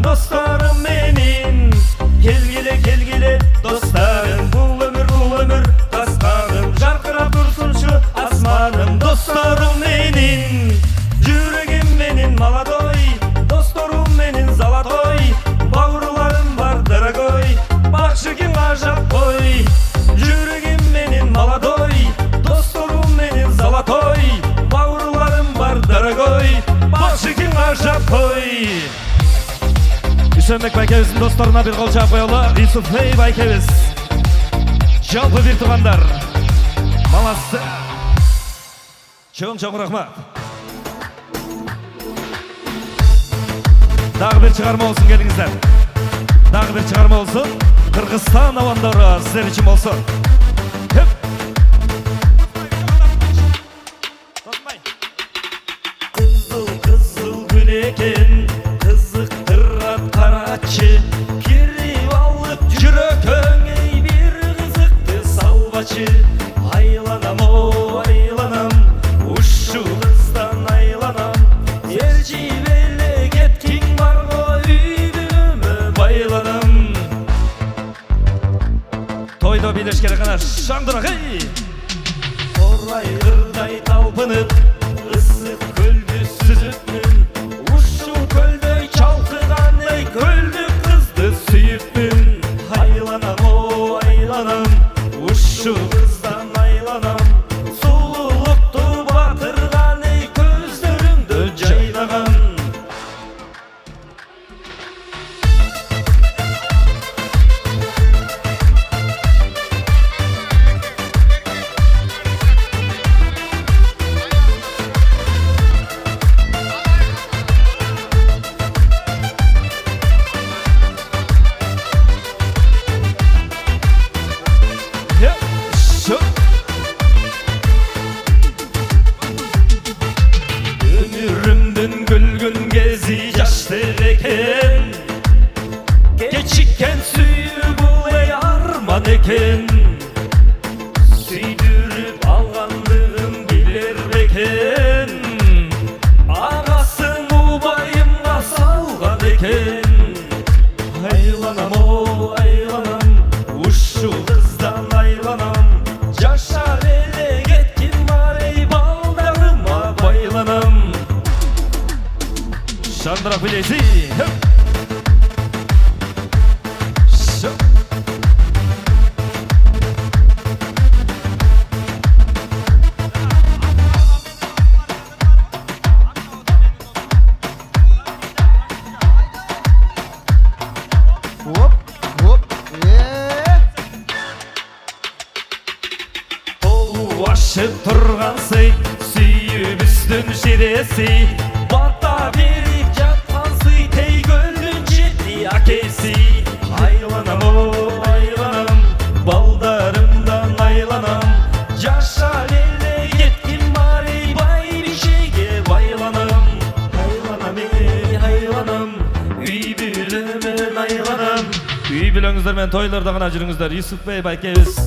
dostlarım menin. Kelgile dostlarım, bu ömür taslarım. Jarkırap dursun şu asmanım, dostlarım menin. Yüreğim menin maladoy, dostlarım menin zalatoy. Bağırlarım var daragoy, bakşı kim ajap koy. Yüreğim menin maladoy, dostlarım menin zalatoy. Bağırlarım var daragoy, bakşı kim ajap koy. Hüseyinbek Baykeviz'in dostlarına bir kol çağып koyalım. Yusuf Bey Baykeviz. Жалпы bir туғандар. Молодцы. Çoğun rahmat. Дағы bir çıkarma olsun gelingizler. Дағы bir çıkarma olsun. Kırgızstan avandары sizler için olsun. Hep. Kızıl gül eken, kızıktırap karaçı. Girip alıp жүрөкөң ey bir kızıktı salvaçı. Aylanam o aylanam, uşu kızdan aylanam. Erci belli ketkin var o üydüme baylanam. Toyda birleşkere kadar şandırak ey. Oray kırday talpınıp, ısık köldü süzüpmün. Uşu kölдөй çalkıdan ey köldü kızdı süyüpmün. Aylanam o aylanam, uşu kızdan aylanam. Sululuktu batırgan ey közlörümdö jaylagan. Ömürümdün gülgün gezi yaştır eken. Geçikken süyü bu ey arman eken. Süydürüp algandığım bilir beken. Ağasın ubayımga salgan eken. Aylanam o aylanam, uşu kızdan aylanam. Yaşa ele ketkin var ey baldarıma baylanam. Şandırak bileysi. Hop hop. Başıp turgansy, süyüp üstün jiresi. Bata berip jatkansy, tey göldün jetdi akesi. Aylanam o aylanam, baldarımdan aylanam. Yaşa ele yetkin var ey bay bir şeyge baylanam. Aylanam ey aylanam, üy bülemen aylanam. Üy bilöңүздөр мен тойлордо гана жүрүңүздөр. Yusuf Bey Baykeviz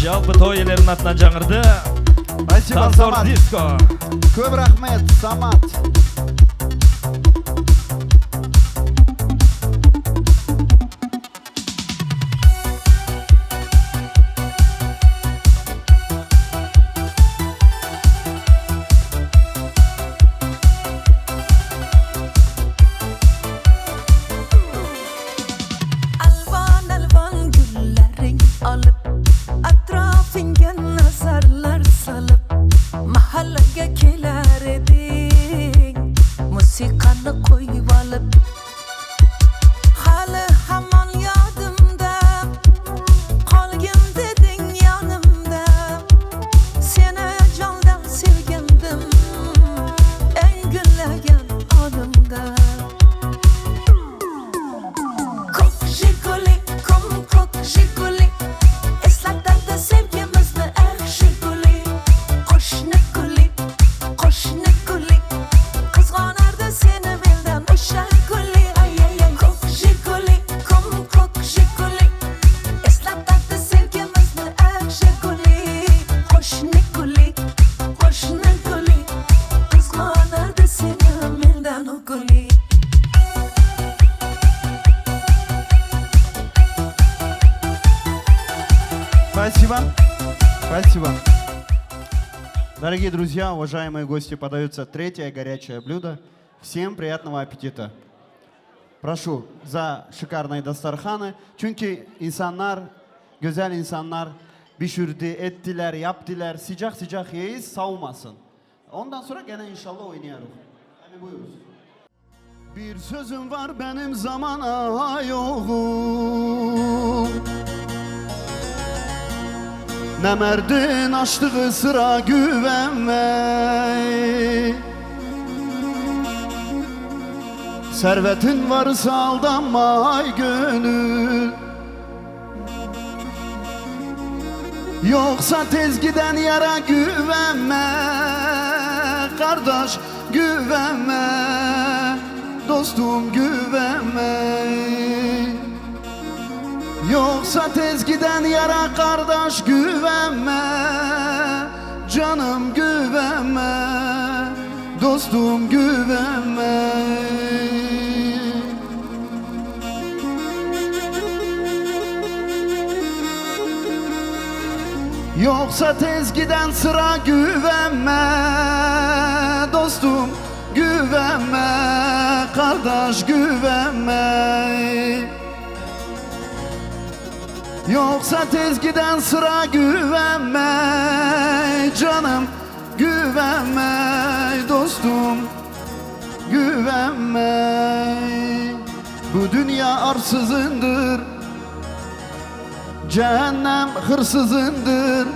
жалпы той иелерinin атынан жаңырды. Спасибо, Танцор Самат. диско. Көп рахмет, Самат. Alvan alvan güllerin alıp, atrafınga nazarlar salıp, mahallaga kelar eding. Спасибо. Дорогие друзья, уважаемые гости, подается третье горячее блюдо. Всем приятного аппетита. Прошу за şikarnayı dastarxanı. Çünkü insanlar, güzel insanlar pişirdi, ettiler, yaptılar. Sıcak sıcak yiyiz, savmasın. Ondan sonra gene inşallah oynayalım. Hadi buyuruz. Bir sözüm var benim zamana yoğum. Ne merdin açtığı sıra güvenmey. Servetin varsa aldanma ay gönül. Yoksa tez giden yara güvenme. Kardeş güvenme. Dostum güvenme. Yoksa tez giden yara kardeş güvenme. Canım güvenme. Dostum güvenme. Yoksa tez giden sıra güvenme. Dostum güvenme. Kardeş güvenme. Yoksa tez giden sıra güvenme. Canım güvenme. Dostum güvenme. Bu dünya arsızındır. Cehennem hırsızındır.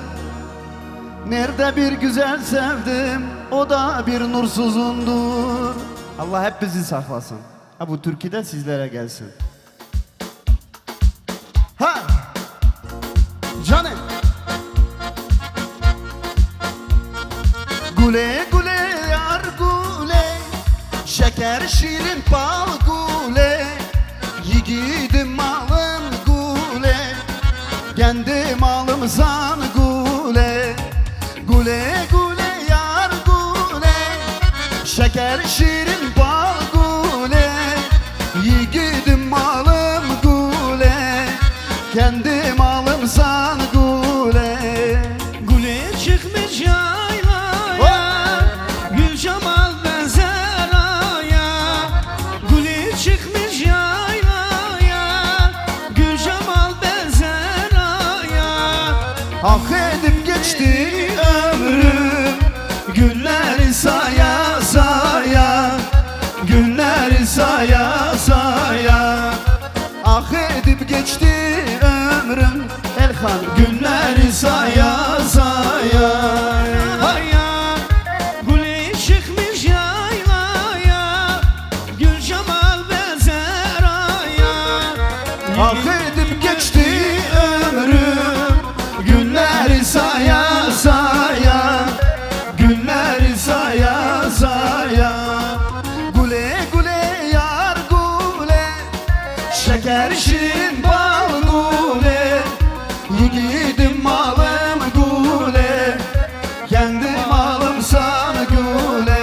Nerede bir güzel sevdim, o da bir nursuzundur. Allah hep bizi saklasın. Ha, bu türküde sizlere gelsin. Ha! Canım! Gule gule yar gule, şeker şirin bal gule, yiğidim malım gule, kendi malım zan gule. Gule gule yar gule, şeker şirin bal gule, yiğidim malım gule, kendi malım zan gule. Gule çıkmış yaylaya, gül cemal benzer aya. Gule çıkmış yaylaya, gül cemal benzer aya. Hak edip geçti ömrüm, günleri saya saya, günleri saya saya. Hak edip geçti ömrüm, Elhan, günleri saya saya. Aya, gule çıkmış yaylaya, gül cemal benzer aya. Hak edip geçti ömrüm, günleri saya saya, günleri saya saya. Gule gule yar gule, şeker şirin bal gule, yiğidim malım gule, kendi malım san gule.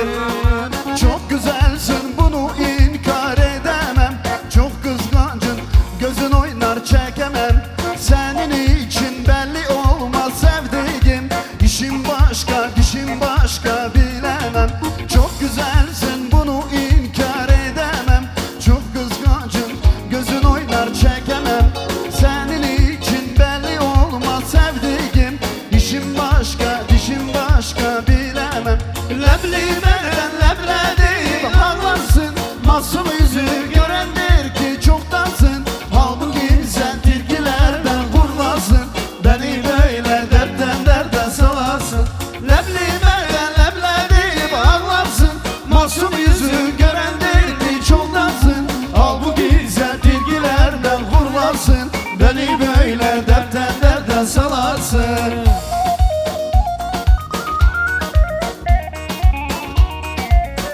Çok güzelsin bunu inkar edemem, çok kıskancın gözün oynar çekemem. Senin için belli olmaz sevdiğim, işim başka dişim başka bilemem. Çok güzelsin bunu inkar edemem, çok kıskancın gözün oynar çekemem. Senin için belli olmaz sevdiğim, işim başka dişim başka bilemem. Leblibeden lebledi ağlarsın, masum yüzü görendir ki çoktansın. Halbuki sen tilkilerden kurlasın, beni böyle dertten derde salasın. Leblibeden lebledi ağlarsın, masum yüzü görendir ki çoktansın. Halbuki sen tilkilerden kurlasın, beni böyle dertten derde salasın.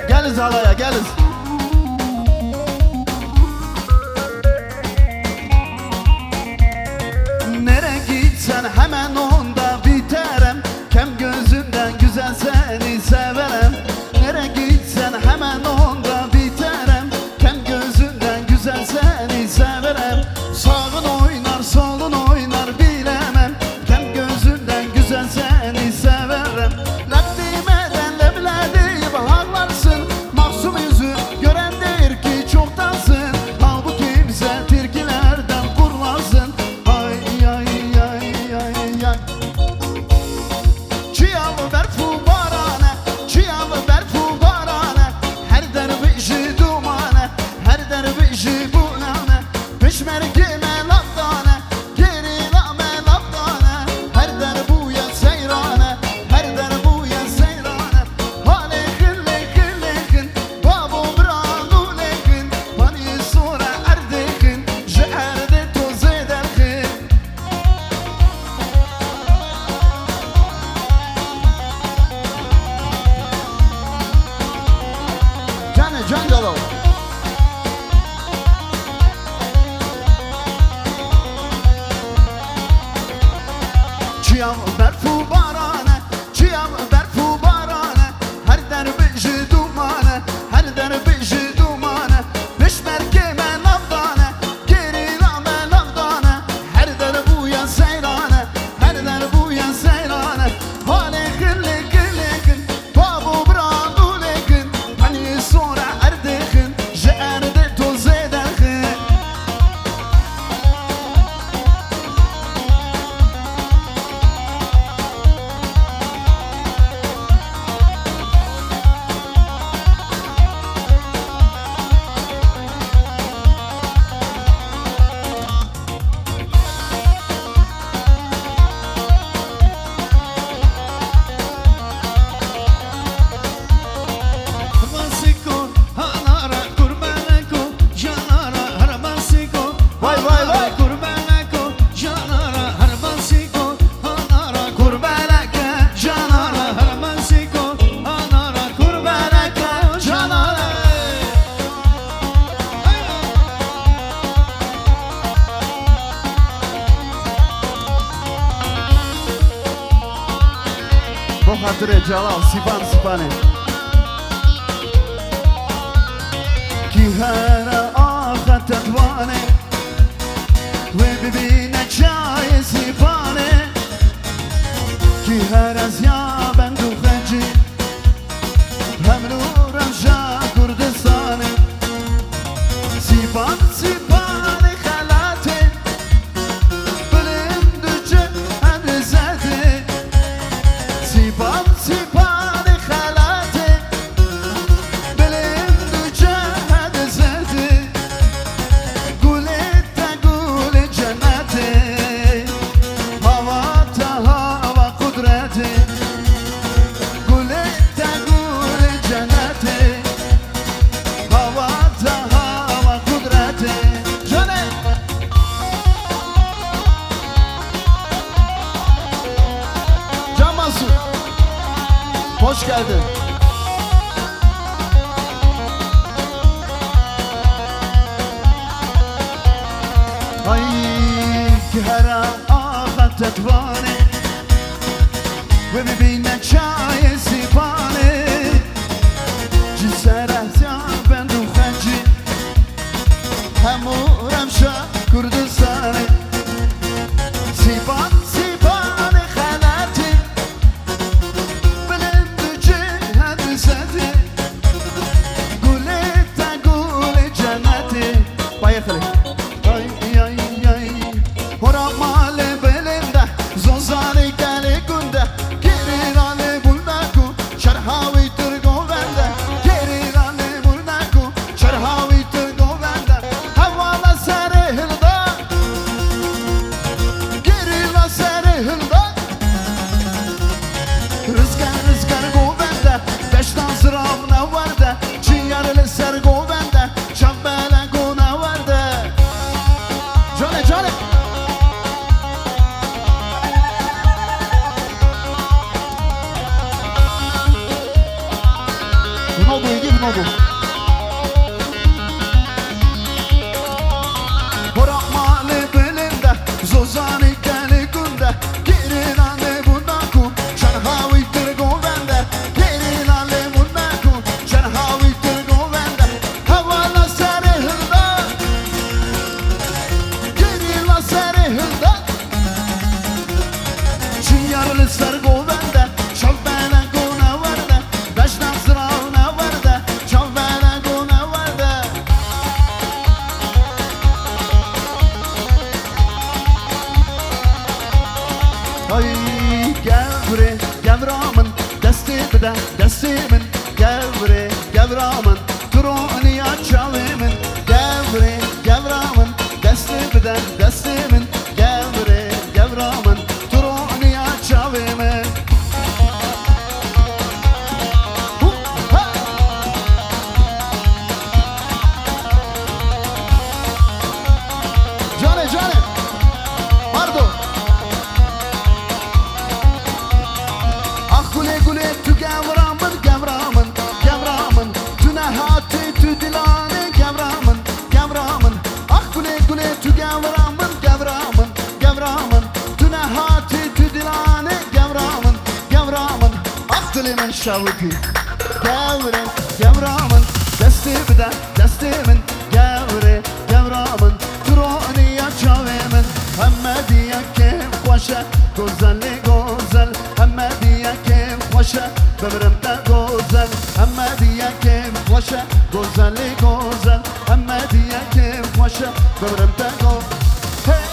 Geliz halaya geliz. Nere gitsen hemen onda biterem, kem gözünden güzel seni severem. Nere gitsen hemen onda biterem, kem gözünden güzel seni severem. Sağın oynar solun oynar bilemem, kem gözünden güzel seni خاطر جلال سیپان سیپانه کی هر آخر تدوانه و ببینه چای سیپانه کی هر از یا بندو خنجی هم نورم شا کردستانه سیپان سیپان خلاته بلند چه هم زده سیپان سیپان خلاته بلند چه هم زده گله تا گل جنته هوا تا هوا قدرته گله تا گل جنته هوا تا هوا قدرته جانه Can Mansur hoş geldin. Ay ki her ağat tetvane ve bibine çay sipane ciser ahya ben duhancı hamurem şa Kürdistan'ı sipan sipan xalati بلند جهت زده گله تا گل جنته پای خلی ay ay ay hora male belinde zozani gale günde gerirane bulnaku şerhavi turgo bende gerirane bulnaku şerhavi turgo bende havala sarihilda gerila sarihilda Rızkar govende beşten sıravına vardı Çiğerli ser govende şambele gona vardı Cane cane Vnogu idi vnogu Bırakmalı belinde Zozani geli günde Girin anne bunaku Şerhavi tırgo bende Girin anne bunaku Şerhavi tırgo bende Havala sarihilda Girila sarihilda Çiğerli sargo bende Şavbele gona vardı Beşten sıravuna vardı Şavbele gona vardı Ay gevre gevramın desti bide destimin gevre gevramın kroni açavimin gevre gevramın desti bide destimin gevre gevramın kroni açavimin ha Cane cane pardon Ah gule gule tu gevramın gevramın gevramın Tu nehati tu dilane gevramın gevramın Ah gule gule tu gevramın gevramın gevramın Tu nehati tu dilane gevramın gevramın Ah dilimin şavki gevre gevramın Desti bide destimin gevre gevramın Troni yaşavimin Hemmediye kim koşa Güzelli güzel Hemmediye kim koşa Bömrümde güzel Hemmediye kim koşa Güzelli güzel Hemmediye kim koşa Bömrümde güzel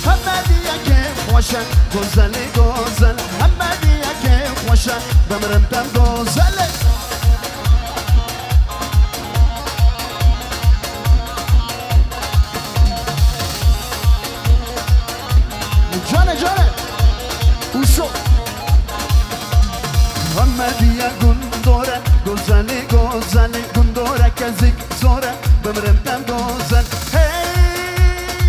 Hemmediye kim koşa Güzelli güzel Hemmediye kim koşa Bömrümde güzel Cane cane Uşo Hemmediye gundore Güzeli güzeli gundore kezik zore Bömrümden güzel Hey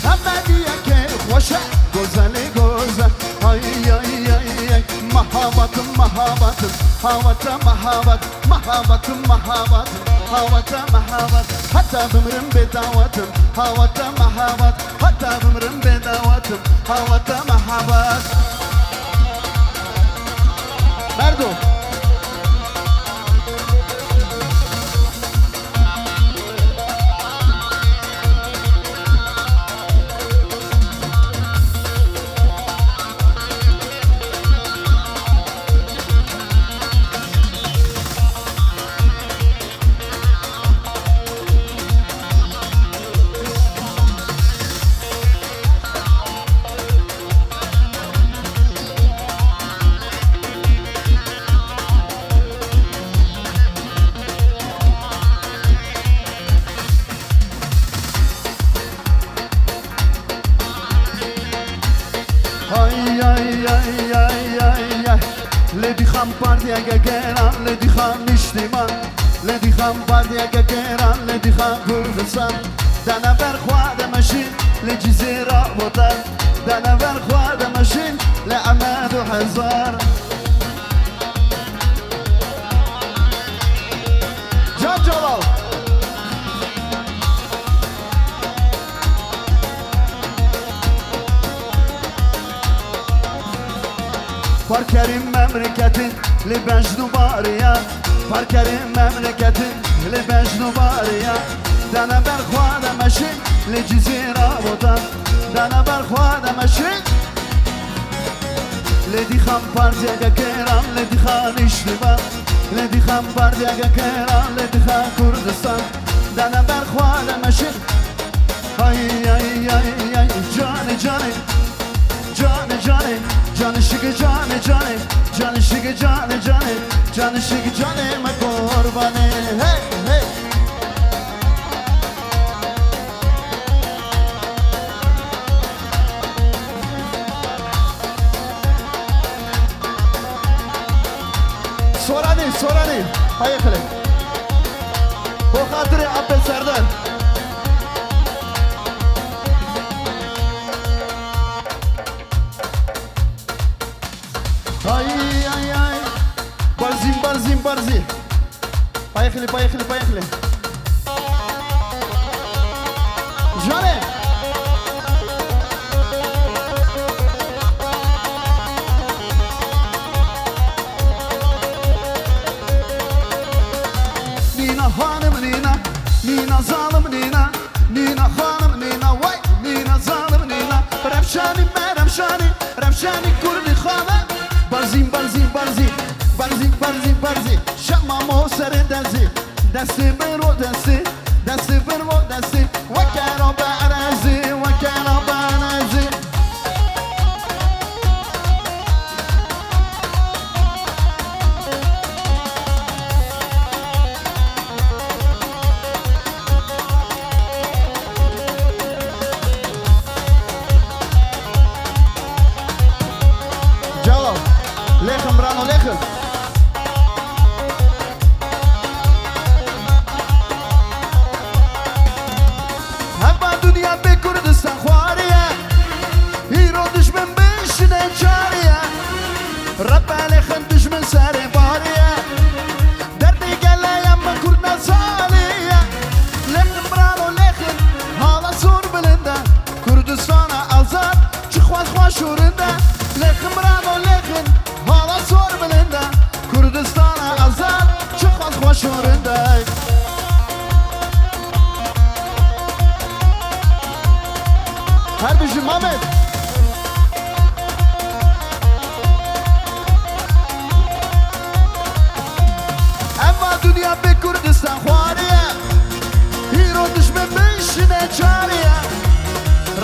Hemmediye ke hoşa Güzeli güzel Ay ay ay ay Mahabatım mahabatım Havata mahavat, mahavatım mahavat. Havata mahavat, hatta ömrüm bedavatım. Havata mahavat, hatta ömrüm bedavatım. Havata mahavat. Merdo. لدی خام پارتیا گران لدی خام نشتیمان لدی خام پارتیا گران لدی خام کردستان دانا برخواد ماشین لجزیره وطن دانا برخواد ماشین لعماد و هزار جان جلال Parkerim memleketin libejnu bariya Parkerim memleketin libejnu bariya Dana berxwada meşin li cizira votan Dana berxwada meşin Ledi xam partiya gekeran ledi xan işliman Ledi xam partiya gekeran ledi xan Kurdistan Dana berxwada meşin Ay ay ay ay cani cani Cani cani Canı şıkı canı canı Canı şıkı canı canı Canı şıkı canıma kurbanı Hey hey Sorani Hayakale O hatırı Abbas Serdar Ay ay ay Barzi Payakli Jane Nina hanım Nina zalim Nina hanım Nina vay Nina zalim Nina Rafşani kurdi khana Barzi Şamam o sere derzi Desti bir o desti Veker o barazi Jalal Lechem brano lechem Kurdistan خواريه هيرو دشمن بشنه جاريه رب عليخن دشمن ساري باريه دردي قال يما كردنا صاليه لخن برانو لخن هالا صور بلنده كردستان azad çıkmaz başurunda لخن برانو لخن هالا صور بلنده كردستان azad çıkmaz başurunda Harbici Mehmet Emma dünya be Kurdistan خواريه Hiro düşmen beşine çariye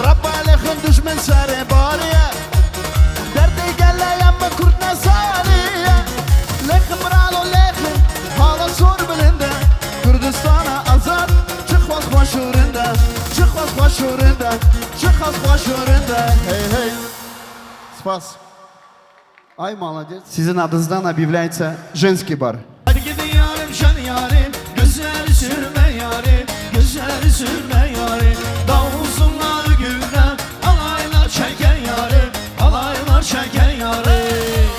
Rabba aleyhim düşmen sare bariye Derdi gelle yemme Kurdne saniye Lekhim ralo lekhim Hala sor bilinde Kurdistan'a azad Çıkmaz başurunda Çıkmaz başurunda Hey hey Спас Ай, молодец Sizin adınızdan объявляется женский бар Hadi gidin yarim şen yarim Gözleri sürme yarim Gözleri sürme yarim Davulsunlar gülden Alaylar çeken yarim Alaylar çeken yarim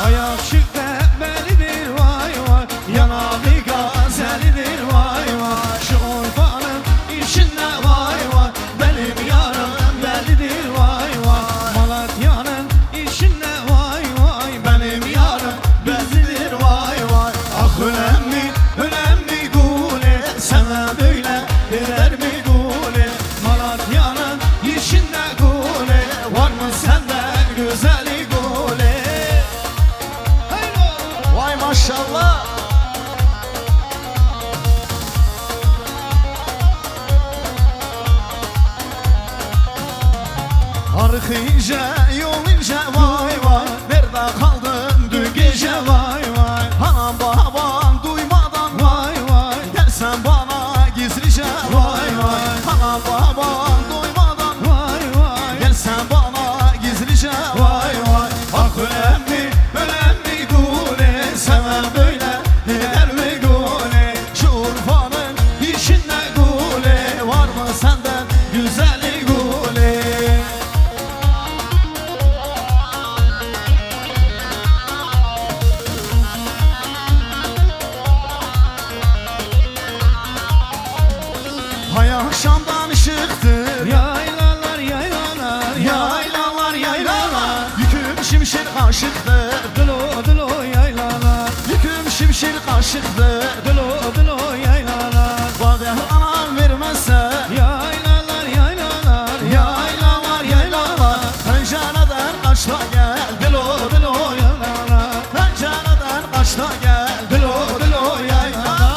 Ayak şıkta belidir vay vay Yanağı gazelidir vay vay Şu Urfa'nın işinde vay vay Benim yarım bellidir vay vay Malatya'nın işinde vay vay Benim yarım bellidir vay vay Ah önemli önemli gule Sana böyle der mi gule Malatya'nın işinde gule Var mı senden güzeli gule Vay maşallah Arkıca yolunca vay vay Nerede kaldın dün gece vay vay Anam babam duymadan vay vay Gelsen bana gizlice vay vay Anam babam duymadan vay vay Gelsen bana gizlice vay vay Ah önemli önemli gule Seven böyle eder mi gule Şu Urfa'nın işinde gule Var mı senden güzeli gule Hay akşamdan ışıktır Yaylalar yaylalar Yaylalar yaylalar Yüküm şimşir kaşıktır Dılo dılo yaylalar Yüküm şimşir kaşıktır Dılo dılo yaylalar Vader anam vermezse Yaylalar yaylalar Yaylalar yaylalar Pencereden kaçta gel Dılo dılo yaylalar Pencereden kaçta gel Dılo dılo yaylalar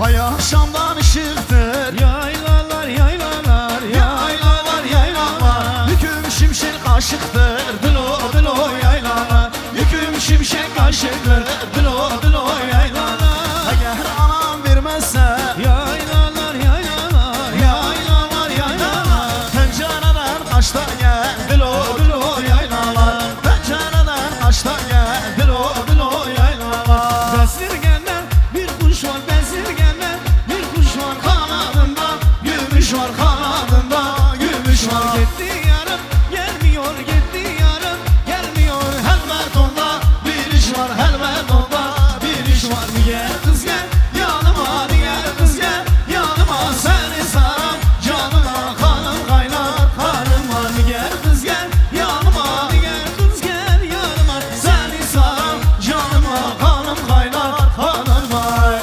Hay akşamdan ışıktır Yaylalar yaylalar Yaylalar yaylalar Yüküm şimşek kaşıktır Dılo dılo yaylalar Yüküm şimşek kaşıktır Dılo dılo yaylalar Eğer anam vermezse Yaylalar yaylalar Yaylalar yaylalar Pencereden kaçta gel Dılo dılo yaylalar Pencereden kaçta gel Dılo dılo yaylalar Bezirgenden bir kuş var bezirgenden Bir kuş var kanadında Gümüş var kanadında Gümüş var gitti yarım Gelmiyor gitti yarım Gelmiyor helmet onda Bir iş var helmet onda Bir iş var gel kız gel Yanıma gel kız gel Yanıma seni saram Canıma kanım kaynar Kanım var gel kız gel Yanıma gel kız gel Yanıma seni saram Canıma kanım kaynar Kanım var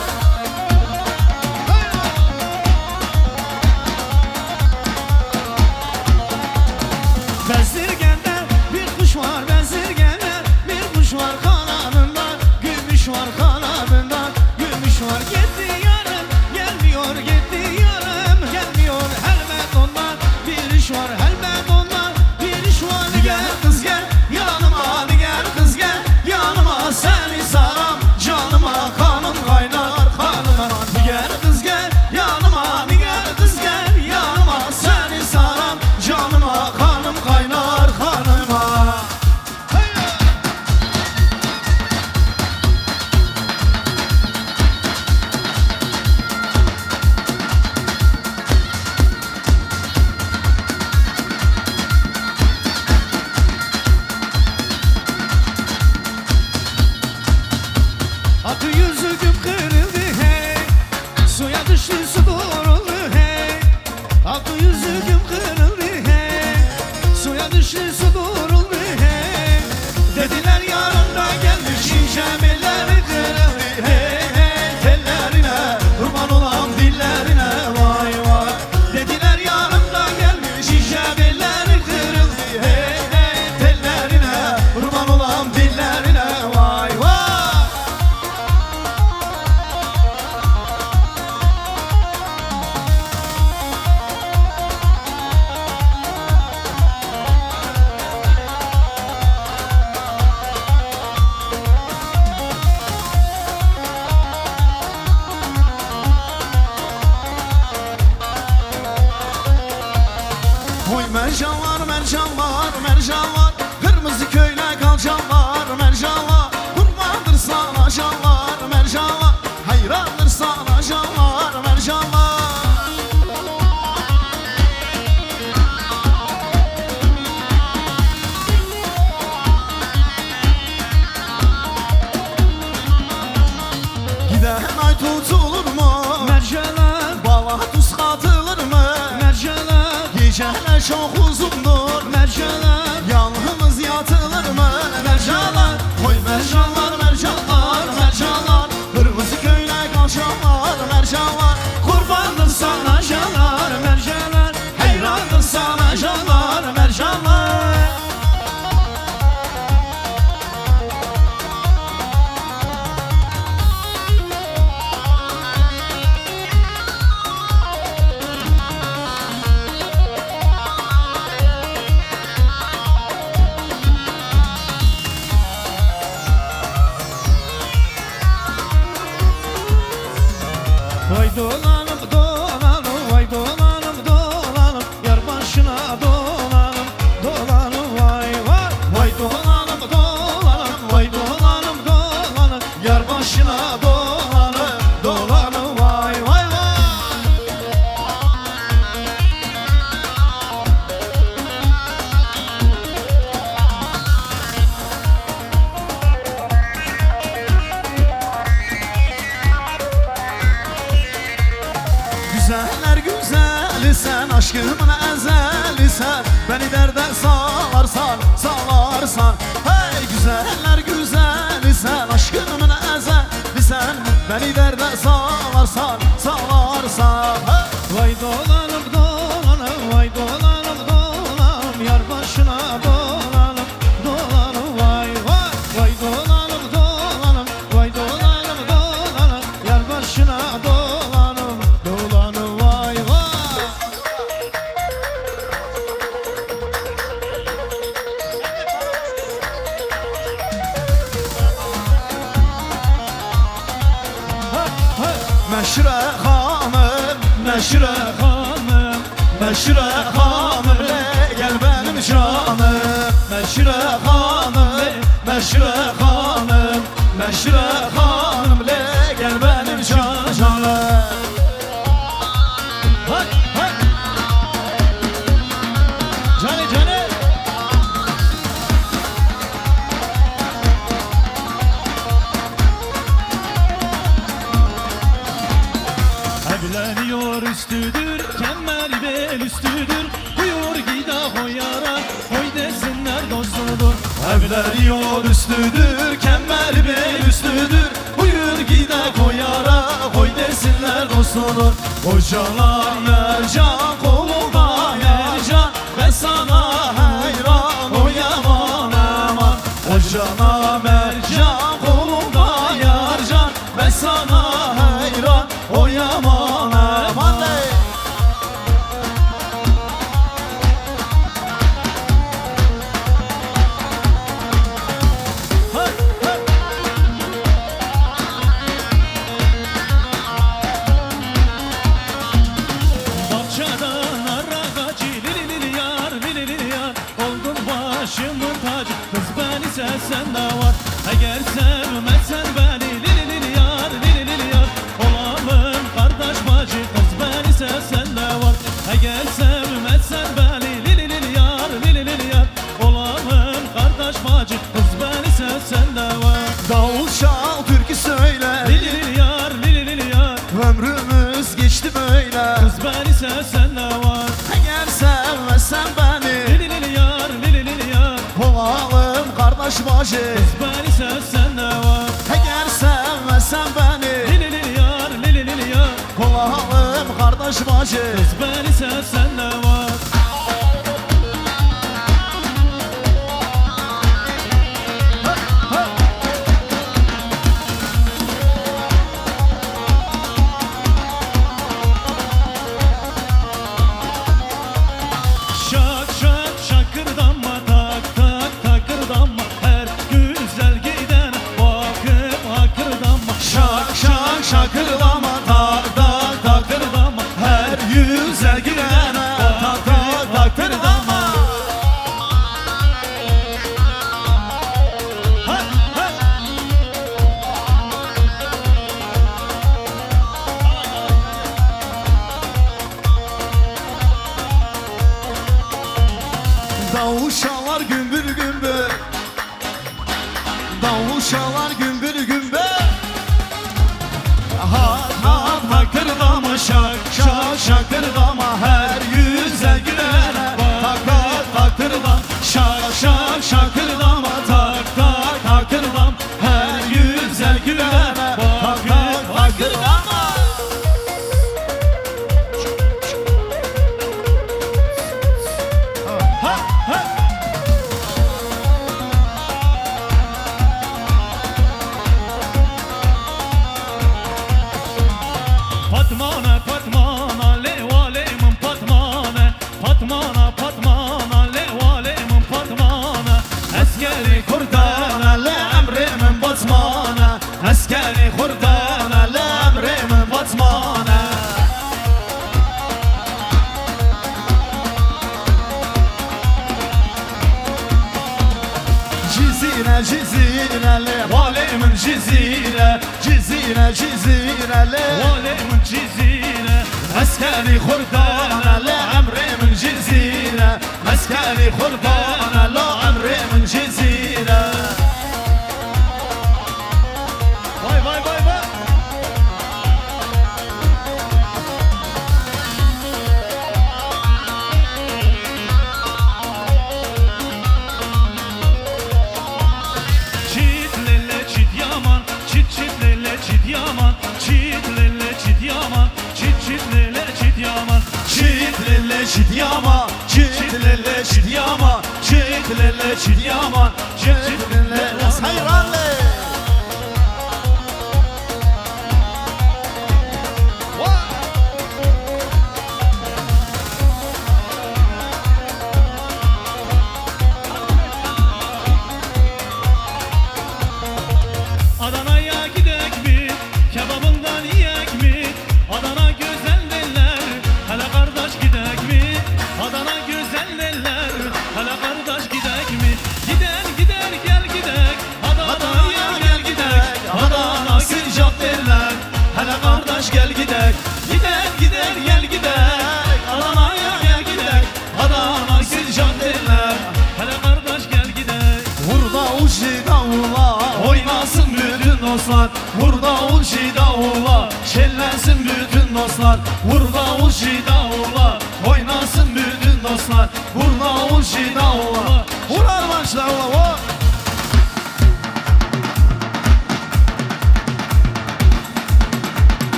Bezirgenden bir kuş var bezirgenden Bir kuş var kanadında Gümüş var kanadında Gümüş var gitti yarım Gelmiyor gitti yarım Gelmiyor helmet ondan Bir iş var helmet ondan Bir iş var gel kız gel Yanıma gel kız gel Yanıma seni saram Canıma kanım kaynar Kanıma gel kız gel Yanıma gel kız gel Yanıma seni saram Canıma kanım kaynar kanıma de çok uzundur mercanlar. Yalnız yatılır mı mercanlar? Oy mercanlar, mercanlar, mercanlar. Kırmızı köyle kavşanlar mercanlar. Kurbandır sana canlar mercanlar. Heyrandır sana canlar mercanlar. Vay dolanım dolanım, vay dolanım dolanım, yar başına dolanım, dolanım vay vay. Vay dolanım dolanım, vay dolanım dolanım. Yar başına dolanım, dolanım vay vay vay. Güzeller güzeli sen, aşkımın ezeli sen. Beni derde salarsan, salarsan. Hey güzeller güzeli sen, aşkımın ezeli sen. Beni derde salarsan, salarsan. Hey. Vay dolanım dolanım, vay dolanım dolanım, yar başına dolanım, dolanım vay vay. Vay dolanım dolanım, vay dolanım dolanım, yar başına dolanım, dolanım vay vay. Meşre hanım, meşre Hanım, meşre hanım le gel benim canım. Meşre hanım, meşre hanım, meşre hanım le gel benim canım. hay hay. Cane cane. Evleniyor üstüdür, kemer bel üstüdür. Buyur gida koyara, koy desinler dostudur. Evleniyor üstüdür, kemer bel üstüdür. Buyur gide koyara, koy desinler dostudur. Kocalar mercan, kolunda mercan. Ben sana hayran, o yaman aman. Kocana mercan, kolunda yarcan. Ben sana hayran, o yaman aman. Hey. Hay hay. Bahçeden aragacı, lili lili yar, lili lili yar. Oldun başımın tacı, kız beni sevsen de var. Eğer sevmezsen beni, lili lili yar, lili lili yar. Olamın kardeş bacı, kız beni sevsen de var. Eğer sevmezsen beni, lili lili yar, lili lili yar. Olamın kardeş bacı, kız beni sevsen de var. Davul çal, türkü söyle. Lili lili yar, lili lili yar. Ömrümüz geçti böyle. Kız beni sevsen de var. Eğer sevmezsen beni, Lili lili yar, lili lili yar. olalım kardeş bacı. Kız beni sevsen de var. Eğer sevmezsen beni, Lili lili yar, lili lili yar. olalım kardeş bacı. Kız beni sevsen de var. Şak şak şakırdanma, tak tak takırdanma. Her güzel giden bakıp hakırdanma. Şak şak şakırlama, tak tak takırdama. Her yüze girene tak tak taktırdama. Hay hay. Davul çalar gümbür gümbür. Davul çalar gümbür gümbür. Ha yazmana Cizire cizirele Valemin cizire Cizire cizirele Valemin cizire Askeri kurdana la emrimin cizire Askeri kurdana la emrimin cizire Vay vay vay vay Çit lele çit yaman Çit çit lele çit yaman Çit lele çit yaman Çit çit lele çit yaman Çitlele çidyama Çitlele çidyama Çitlele çidyama Çitlele hayranlı Adana'ya gidek mi? Kebabından yiyek mi? Adana güzel derler Hele kardeş gidek mi? Adana güzel derler Hele kardeş gidek mi? Gider gel gidek Adana'ya gel gidek Adana sıcak derler Hele kardeş gel gidek Gider gel gidek Adana'ya gel gidek Adana sıcak derler Hele kardeş gel gidek Burada uçi davula Oynasın bütün dostlar Burada uçi davula Şellensin bütün dostlar Burada uçi davula Oynasın bütün dostlar Burada uçi davula Vurar başla ula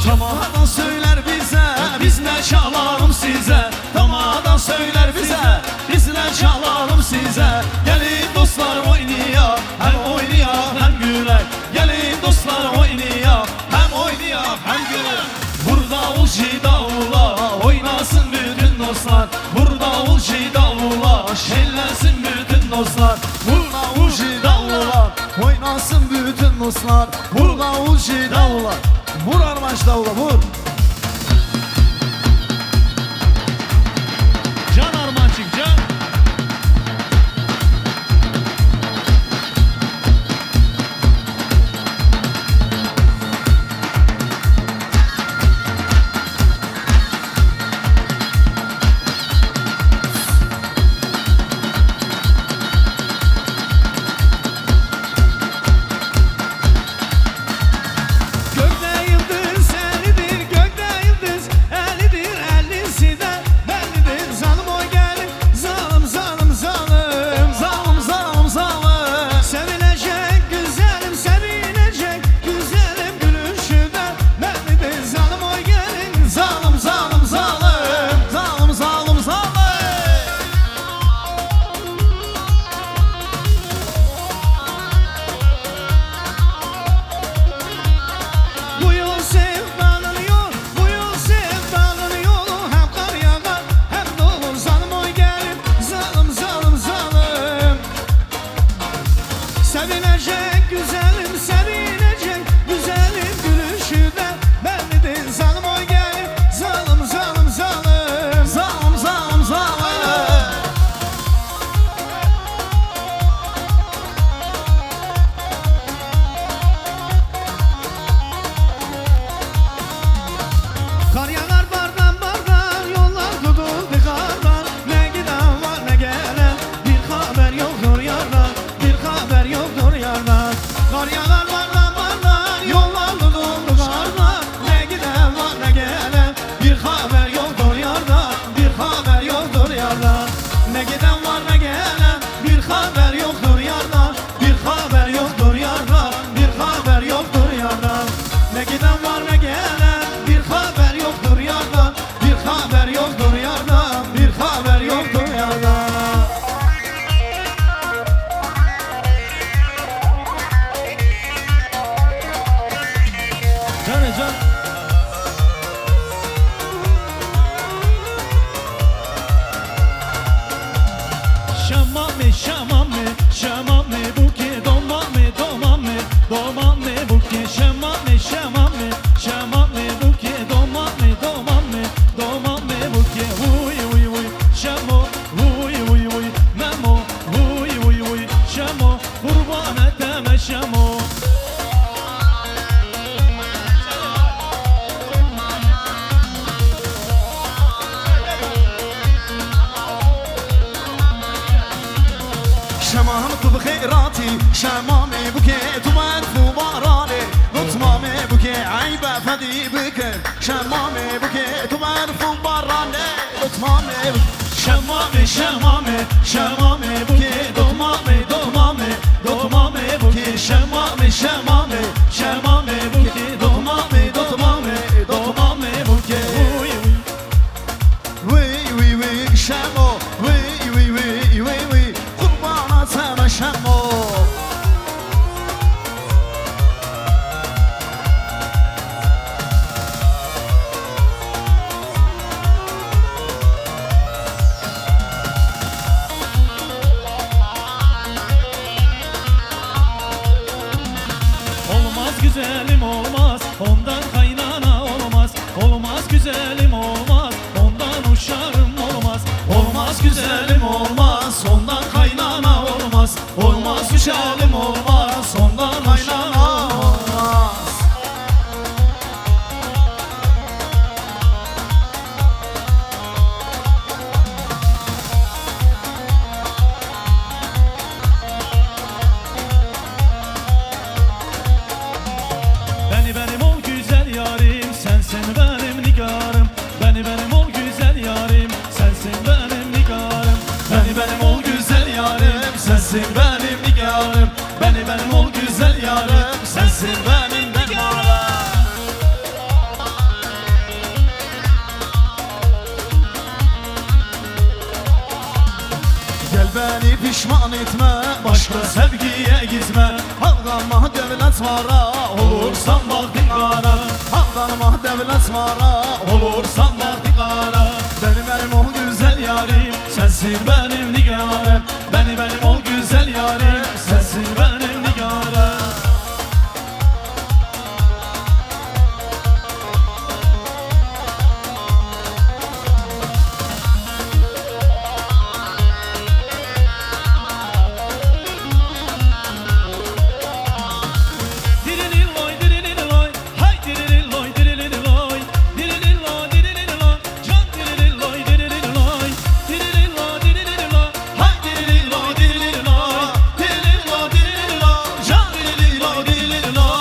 Şamadan söyler bize Biz ne çalalım size Damadan söyler bize Biz ne çalalım size Gelin dostlar oynaya Hem oynaya hem güler Gelin dostlar oynaya Hem oynaya hem güler Burada uçi davula Oynasın bütün dostlar Burada uçi davula Şellensin bütün dostlar Burada uçi davula Oynasın bütün dostlar Burada uçi davula Vur armaç davula vur Can Armancık can Gökte yıldız senidir güzel. Şamame, şamame, şamame buke, domame, domame, domame buke, şamame, şamame, şamame buke, domame, domame, domame buke, vuy vuy vuy, şamo, vuy vuy vuy, memo, vuy vuy vuy, şamo, kurban eteme şamo. شمامك بخيراتي شمامي بكي تمن فباراني نطمامي بكي عيبة فدي بكر شمامي بكي تمن فباراني نطمامي Şamame, şamame, şamame buke, domame, domame, domame buke, şamame, şamame, şamame buke, domame, domame, domame buke, vuy vuy. وي وي وي شمو وي وي وي وي وي قربانا سما شمو Olmaz güzelim olmaz, ondan kaynana olmaz. Olmaz güzelim olmaz, ondan uşağım olmaz. Olmaz güzelim olmaz, ondan kaynana olmaz. Olmaz uşağım olmaz, ondan kaynana olmaz. Beni benim ol güzel yarim, sensin benim nigarım. Beni benim ol güzel yarim, sensin benim nigarım. Beni benim ol güzel yarim, sensin benim nigarım. Beni benim ol güzel yarim, sensin benim nigarım. Gel beni pişman etme Başka sevgiye gitme, Aldanma devlet vara olursan vaktin kara. Aldanma devlet vara Olursan vaktin kara. Benim ol Güzel yarim, sensin benim nigarım. Beni benim ol güzel yarim, sensin benim nigarım. Dirililoy, dirililoy, hay dirililoy, dirililoy, dirililoy, dirililoy, can dirililoy, dirililoy, dirililoy, dirililoy, hay dirililoy, dirililoy, dirililoy, dirililoy, can dirililoy, dirililoy.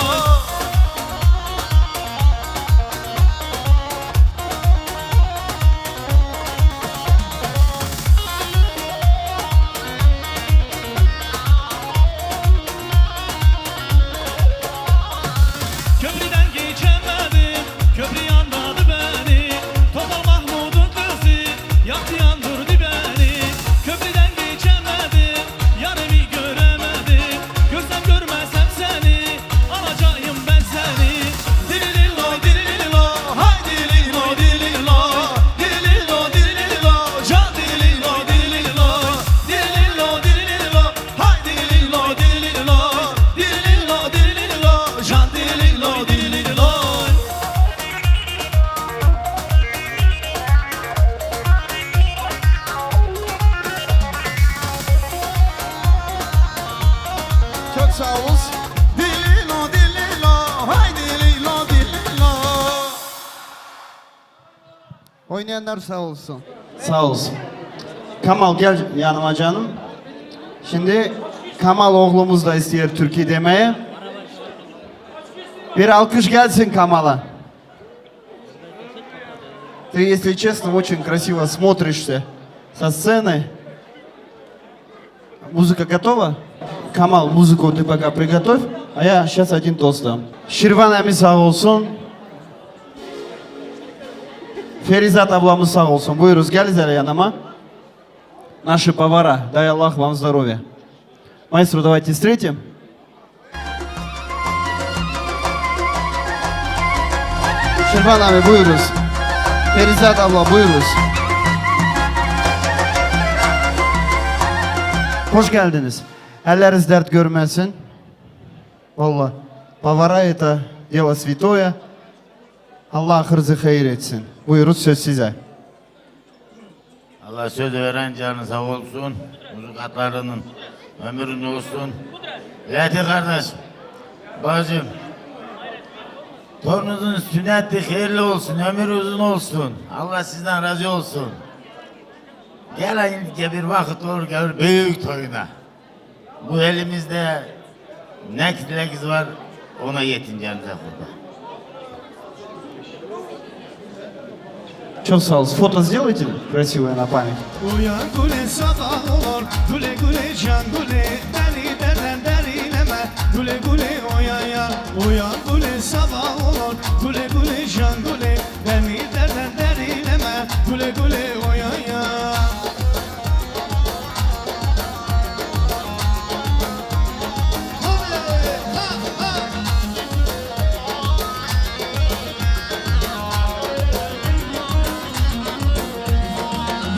Köprüden geçemedim, köprü yandadı beni. Topal Mahmud'un kızı yaktı yandırdı beni. Köprüden geçemedim, yarımı göremedim. Görsem görmesem seni, alacağım ben seni. Dirililoy, dirililoy, hay dirililoy, dirililoy, dirililoy, dirililoy, can dirililoy, dirililoy, dirililoy, dirililoy, hay dirililoy, dirililoy, dirililoy, dirililoy, can dirililoy, dirililoy. Çok sağ olun. Dililo dililo hay dililo dililo Oynayanlar sağ olsun. Sağ olsun. Kamal gel yanıma canım. Şimdi Kamal oğlumuz da istiyor türkü demeye. Bir alkış gelsin Камала. Ты, если честно, очень красиво смотришься со сцены. Музыка готова? Камал, музыку ты пока приготовь, а я сейчас один тост дам. Şirvan Emi sağ olsun. Ferizat ablamız sağ olsun. Buyuruz, gelin yanıma. Наши повара, дай Аллах вам здоровья. Маэстро, давайте встретим. İrfan abi buyuruz. Ferizat abla buyuruz. Hoş geldiniz. Elleriniz dert görmesin. Vallahi. Повара это дело святое. Allah ahırızı hayır etsin. Buyuruz söz size. Allah söz veren canı sağ olsun. Muzikatlarının ömrün olsun. Leti kardeş, bacım. Torununuzun sünneti hayırlı olsun, ömür uzun olsun. Allah sizden razı olsun. Gelin bir vakit olur gelir büyük toyuna. Bu elimizde ne kitlekiz var ona yetineceğinize burada. Çok sağ olun. Фото сделайте красивое на память. Uyan güle sabah olur, güle güle can güle, deli derler delileme, güle güle uyan ya. Uyan güle sabah olur, güle güle can güle, deli derler delileme, güle güle uyan ya.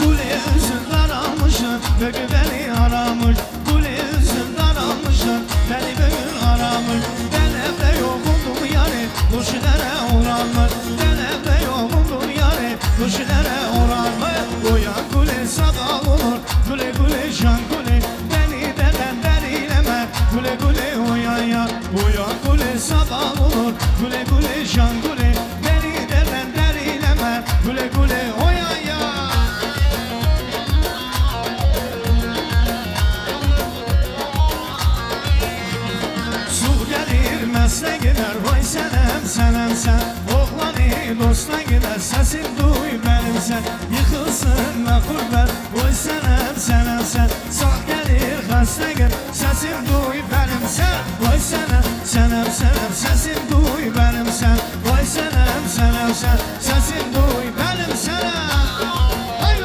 Gule üzünden almışım, bugün beni aramış. Gule üzünden almışım, beni bugün aramış. Ben evde yokum yani, kuşlara uğranmış. Ben evde yokum yani, kuşlara uğranmış. Uyan gule sabah olur, güle güle can güle. Beni deden delileme, güle güle uyan ya. Uyan gule sabah olur, güle güle can güle. Beni deden delileme, güle güle uyan ya. Su gelir mesle gider vay senem senem sen. Oğlanı dostla gider sesin duy benim sen. Yıkılsın la kurban vay senem senem sen. Sağ gelir hasta gider sesin duy benim sen. Vay senem senem senem sesin duy benim sen. Vay senem senem sen sesin duy benim sen. Haydi.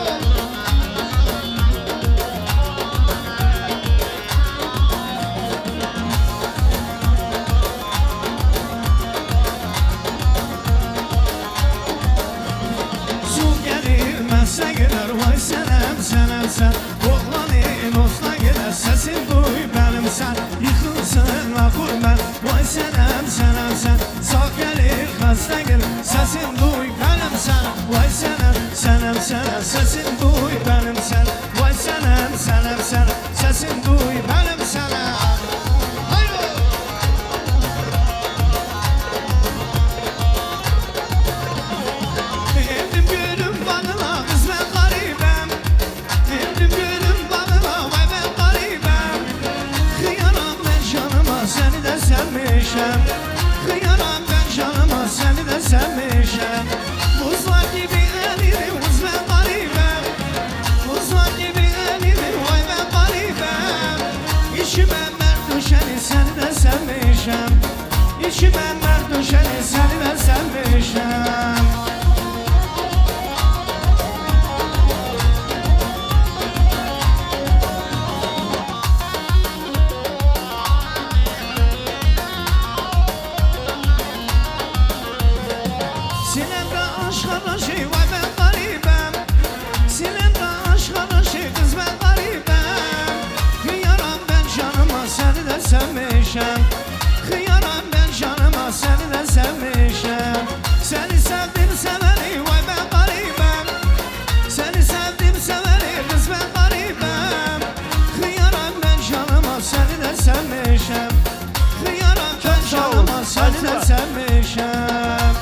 Su gelir mesle gider vay senem senem sen. Oğlanı dostla gider sesin duy benim sen. Yıkılsın la kurban vay senem senem sen. Sağ gelir hasta gelir sesin duy benim sen. Vay senem senem senem sesin duy benim sen. Vay senem senem senem sesin duy benim sen. Haydi. Evdim gülüm bağına kız ben garibem. Evdim gülüm bağına vay ben garibem. Kıyaram ben canıma seni de sevmişem. Kıyaram ben canıma seni de sevmişem. Buzlar gibi eririm kız ben garibem. Buzlar gibi eririm vay ben garibem. İçime mert düşeni seni de sevmişem. İçime mert düşeni seni de sevmişem. Sinemde aşk şey vay ben garibem. Sinemde aşk şey kız ben garibem. Kıyaram ben canıma seni de sevmişem. Kıyaram ben canıma seni de sevmişem. Seni sevdim severi vay ben garibem. Seni sevdim severi kız ben garibem. Kıyaram ben canıma seni de sevmişem. Kıyaram ben canıma seni de sevmişem.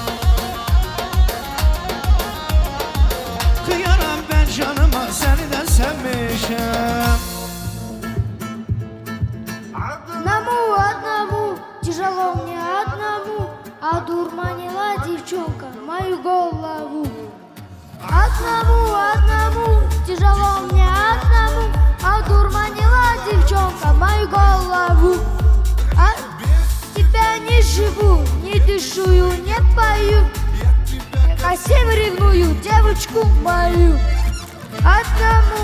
Kıyaram ben canıma seni de sevmişem. Одному, тяжело мне одному, одурманила девчонка мою голову. Одному, тяжело мне одному, одурманила девчонка мою голову. От тебя не живу, не дышу, не пою, ко всем ревную девочку мою. Одному.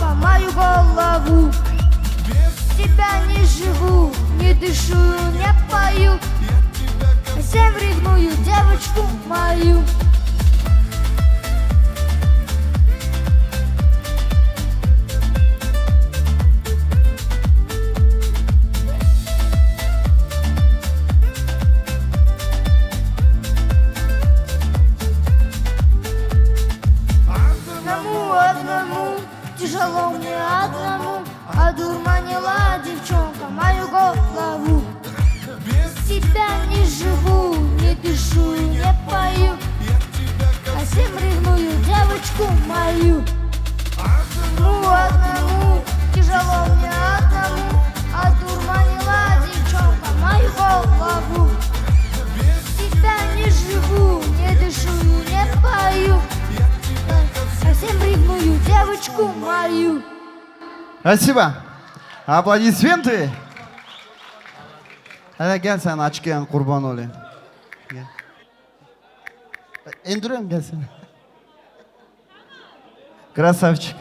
девчонка, мою голову. Без тебя не живу, не дышу, не пою. Всем ревную девочку мою. Одному, тяжело мне одному, одурманила девчонка мою голову. Без тебя не живу, не дышу, не пою, а всем ревную девочку мою. Одному, тяжело мне одному, одурманила девчонка мою голову. Без тебя не живу, не дышу, не пою, совсем ревную девочку мою. Спасибо. Аплодисменты. Gel sen açken kurban olayım. Gel. İndiriyorum gel sen. Красавчик.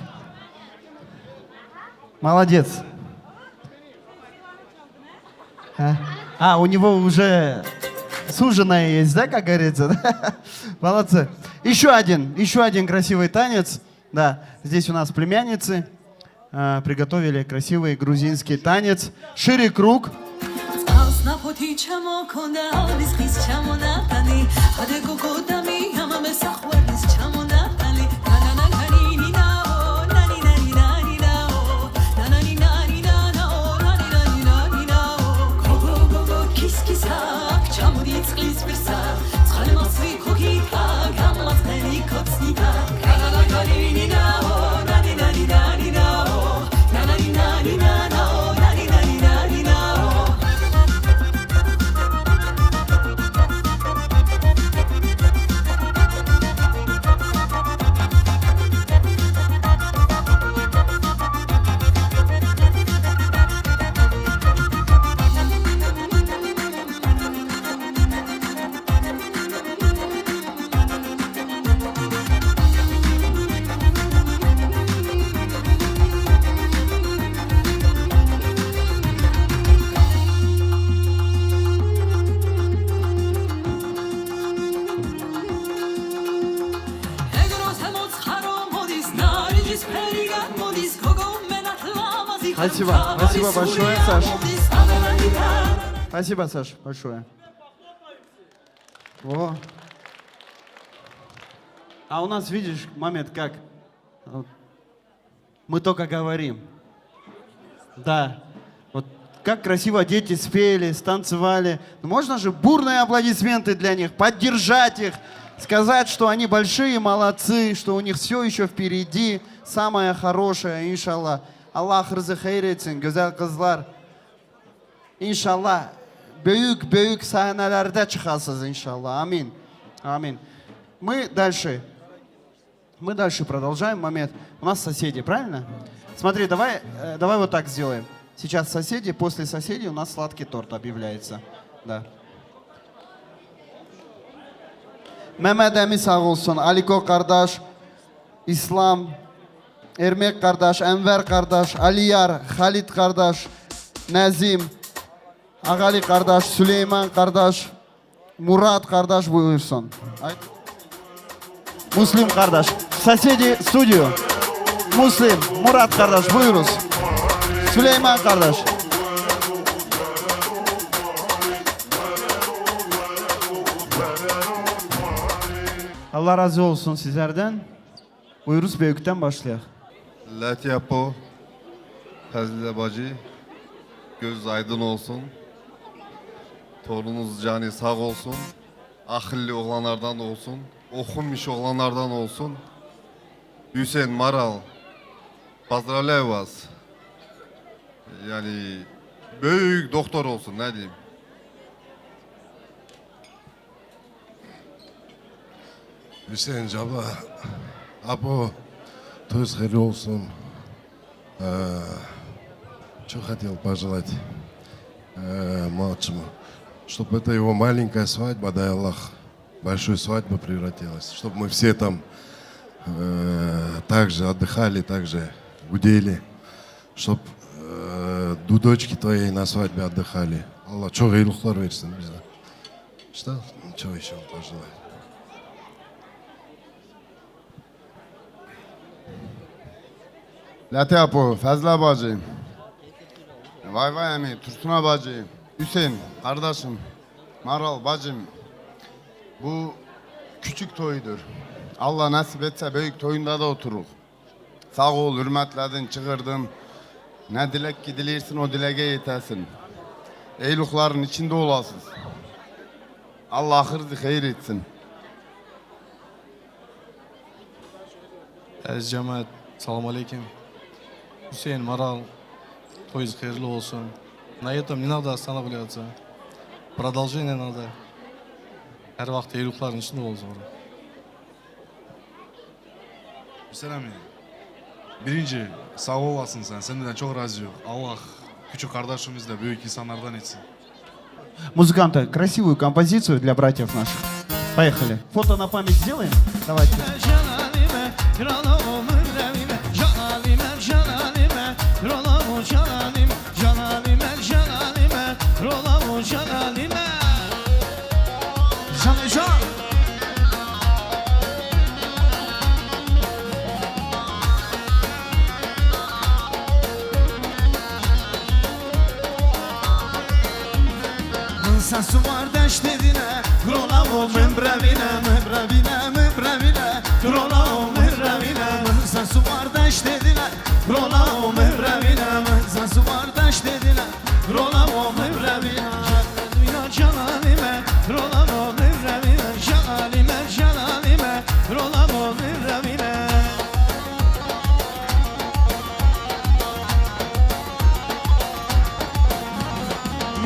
Молодец. А, у него уже суженая есть, да, как говорится? Молодцы. Еще один красивый танец. Да, здесь у нас племянницы приготовили красивый грузинский танец. Шире круг. Спасибо большое, Саш. Спасибо, Саш, большое. О. А у нас, видишь, момент как? Мы только говорим. Да. Вот как красиво дети спели, станцевали. Можно же бурные аплодисменты для них, поддержать их, сказать, что они большие молодцы, что у них все еще впереди, самое хорошее, иншаллах. Allah rızık hayır etsin güzel kızlar. İnşallah büyük sahnelerde çıkarsınız иншаллах. Аминь. Аминь. Мы дальше продолжаем момент. У нас соседи, правильно? Смотри, давай вот так сделаем. Сейчас соседи, после соседей у нас сладкий торт объявляется. Да. Mehmet Emin sağ olsun, Aliko kardeş, İslam, Ermek kardeş, Enver kardeş, Aliyar, Halit kardeş, Nazim, Agali kardeş, Süleyman kardeş, Murat kardeş buyursun. Muslim kardeş, соседи студию. Muslim, Murat kardeş buyuruz. Süleyman kardeş. Allah razı olsun sizlerden. Buyuruz büyükten başlayalım. Latiyapo, Fazile bacı, göz aydın olsun. Torununuz cani sağ olsun. Akıllı oğlanlardan olsun. Okunmuş oğlanlardan olsun. Hüseyin Maral, поздравляю вас. Yani büyük doktor olsun, ne diyeyim. Hüseyin Caba, Apo, тост хайырлы olsun. Что хотел пожелать младшему? Чтобы это его маленькая свадьба, дай Аллах, большую свадьбу превратилась. Чтобы мы все там также отдыхали, также гудели, чтоб дудочки твои на свадьбе отдыхали. Алла çok iyilikler versin bize. Что? Ничего еще пожелать. Lati Apo, Fazla bacı. Vay vay emi, Tursun'a bacı. Hüseyin, kardeşim. Maral bacım. Bu küçük toydur. Allah nasip etse büyük toyunda da oturur. Sağ ol, hürmetledin, çıkırdın. Ne dilek gidilirsin o dilege yetersin. Eyluhların içinde olasız. Allah ahırızı hayır etsin. Aziz cemaat, selamun aleyküm. Hüseyin, Maral, toyunuz hayırlı olsun. На этом не надо останавливаться. Продолжение надо. Her vakit eylukların içinde olsun. Selam. Birinci, sağ olasın sen. Senden çok razı yok. Allah küçük kardeşimiz de büyük insanlardan etsin. Музыканты, красивую композицию для братьев наших. Поехали. Фото на память сделаем? Давайте. Celalime, kralımın evine, celalime, celalime, kralımın celalime, celalime, celalime, kralımın celalime. Can can. Sensu var deştedine, kralımın membrevine, membrevine, membrevine, kralımın membrevine. Sensu var deştedine, kralımın membrevine, sensu var deştedine, kralımın membrevine. Celalime, kralımın membrevine, celalime, celalime, kralımın membrevine.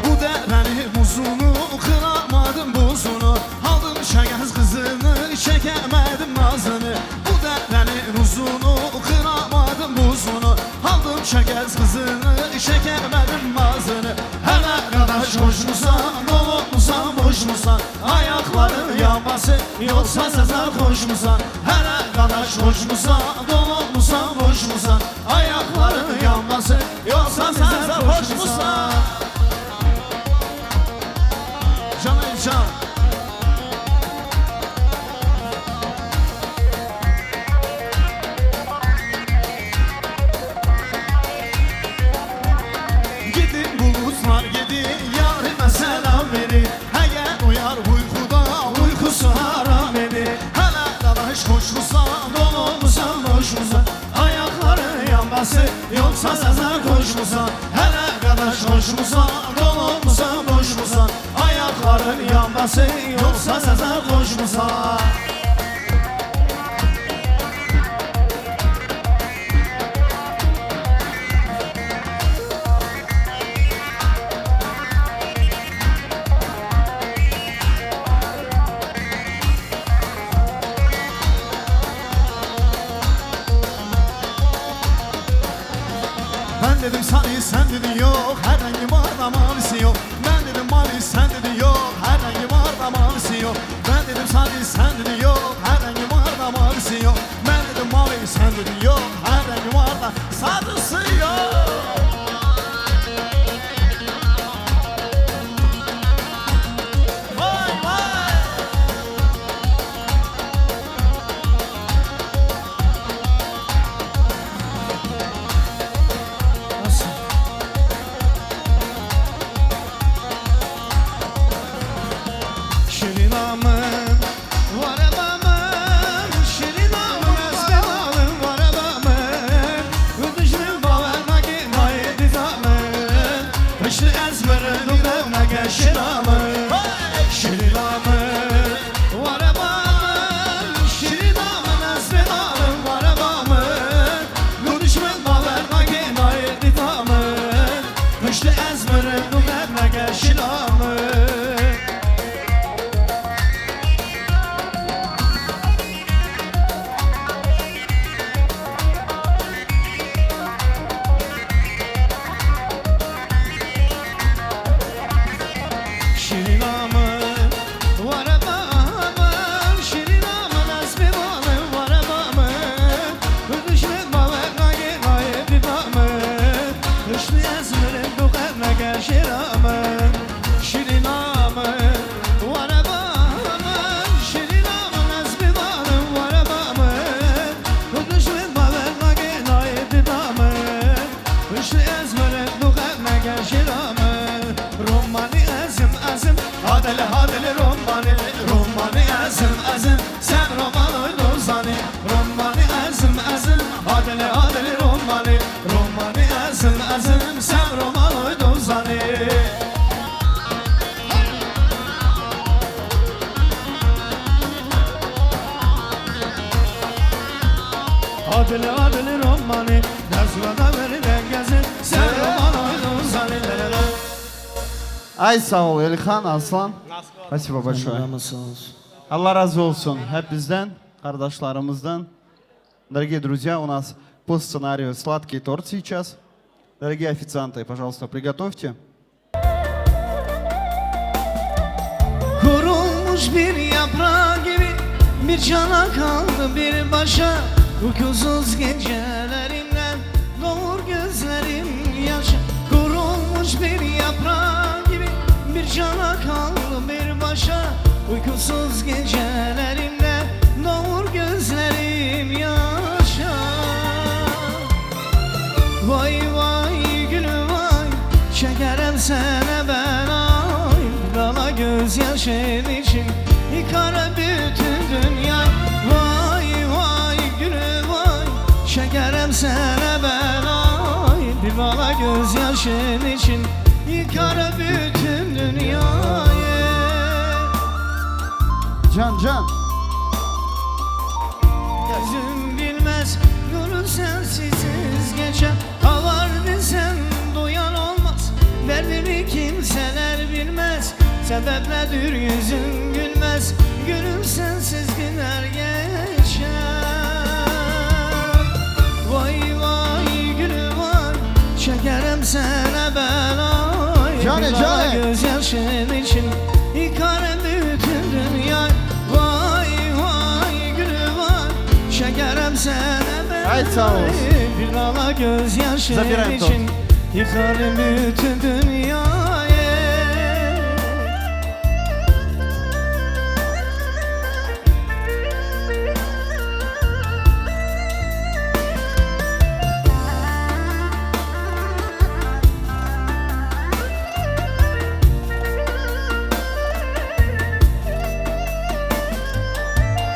Bu derenin buzunu kıramadım buzunu, aldım şeker kızını çekemedim nazını. Bu derenin buzunu kıramadım buzunu, aldım şeker kızını çekemedim nazını. Hele kardeş hoş musan, dolu musan, boş musan, ayakların yanması yoksa sezer koş musan. Hele kardeş hoş musan, dolu musan, boş musan, ayakların yanması yoksa sezer koş musan. Canım can. Gidin bulutlar gidin yarime selam verin. Eğer uyar uykuda uykusu haram edin. Hele dadaş hoş musan, dolu musan, boş musan, ayakları yanması yoksa sezer koş musan. Hele dadaş hoş musan, dolu musan, boş musan, ayakların yanması yoksa sezer koş musan. Ben dedim sarı sen dedin yok, her rengi var da mavisi yok. Ben dedim mavi sen dedin yok, her rengi var da mavisi yok. Ben dedim sarı sen dedin yok, her rengi var da mavisi yok. Ben dedim mavi sen dedin yok, her rengi var da sarısı yok. Vay vay. Şirin amın var adamın, Şirin amın esmer alın var adamın. Üzdüşlüm baverna ki Ай, sağ ol Eliхан, Aslan. Спасибо большое. Allah razı olsun hepinizden, kardeşlerimizden. Дорогие друзья, у нас по сценарию сладкий торт сейчас. Дорогие официанты, пожалуйста, приготовьте. Kurulmuş bir yaprak gibi bir cana kaldı bir başa. Uykusuz gecelerimden doğur gözlerim yaşa. Kurulmuş bir yaprak gibi bir cana kaldı bir başa. Uykusuz gecelerimde doğur gözlerim yaşa. Vay vay gülüm vay, çekerim sana ben ay. Dala gözyaşın için yıkar bütün dünya. Vay vay gülüm vay, çekerim sana ben ay. Bir bala gözyaşın için yıkar bütün dünyayı. Can. Gözüm bilmez nurun sensizsiz geçer. Ağlar desem duyan olmaz, derdimi kimseler bilmez. Sebep nedir yüzün gülmez, gülüm sensiz günler geçer. Vay vay gülüm vay, çekerim sana ben ay. Cane. Gözyaşın için yıkarım bütün dünya. Vay vay gülüm vay, çekerim sana ben Ay, sağ ol. Bir dala gözyaşın Zabirem için yıkarım bütün dünyayı.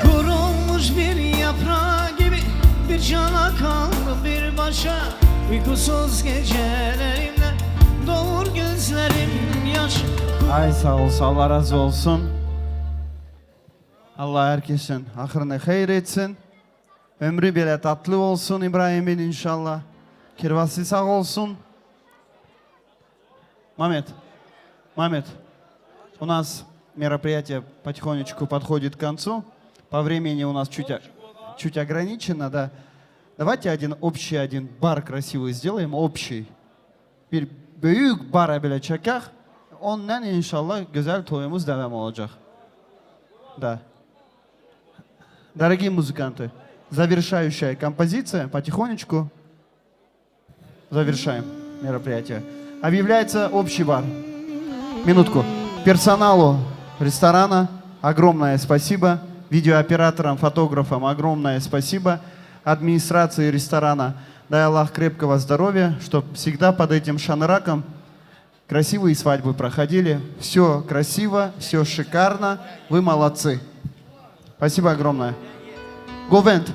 Kurulmuş bir yaprağı gibi bir cana kaldı bir başa. Uykusuz gecelerimde doğur gözlerim yaş. Ay sağ olsun, Allah razı olsun. Allah herkesin ahırını hayır etsin. Ömrü bile tatlı olsun İbrahim'in inşallah. Kirvası sağ olsun. Мамед, у нас мероприятие потихонечку подходит к концу. По времени у нас чуть ограничено, да. Давайте один бар красивый сделаем, общий. Bir büyük bara bile çekek. Ondan inşallah güzel toyumuz devam olacak. Да. Дорогие музыканты, завершающая композиция, потихонечку завершаем мероприятие. Объявляется общий бар. Минутку. Персоналу ресторана огромное спасибо. Видеооператорам, фотографам огромное спасибо. Администрации ресторана дай Аллах крепкого здоровья, чтобы всегда под этим шанраком красивые свадьбы проходили. Все красиво, все шикарно. Вы молодцы. Спасибо огромное. Говент.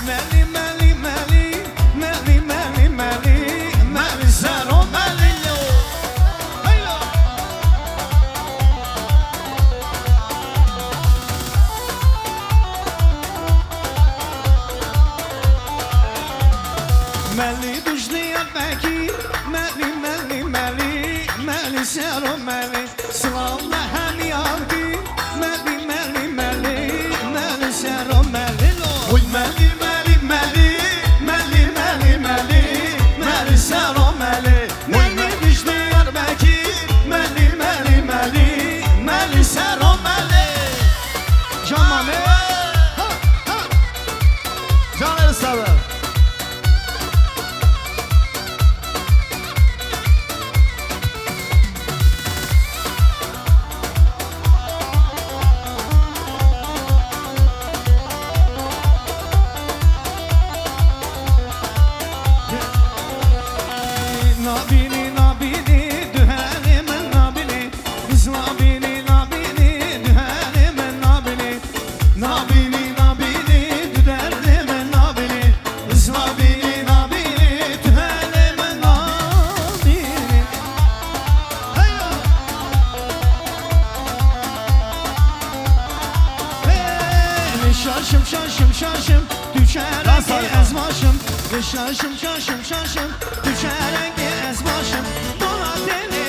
Meli meli meli, meli meli meli, meli sen o meli yo. Hayla. Meli düştü ya peki, meli meli meli, meli sen o meli. Slavla hem yargı, meli meli meli, meli sen o meli lo. Oy meli meli meli, meli meli meli, meli sen o meli. Meli düştü ya peki, meli meli meli, meli sen o meli. Can meli. Can Ersalar. Nabili nabili dühenim nabili, biz nabili nabili dühenim nabili, nabili nabili düderdim nabili, biz nabili nabili dühenim nabili. Hayya. Hey, şaşım şaşım şaşım düşerek ezmaşım. Şaşım şaşım şaşım düşerek ezmaşım. Buna deli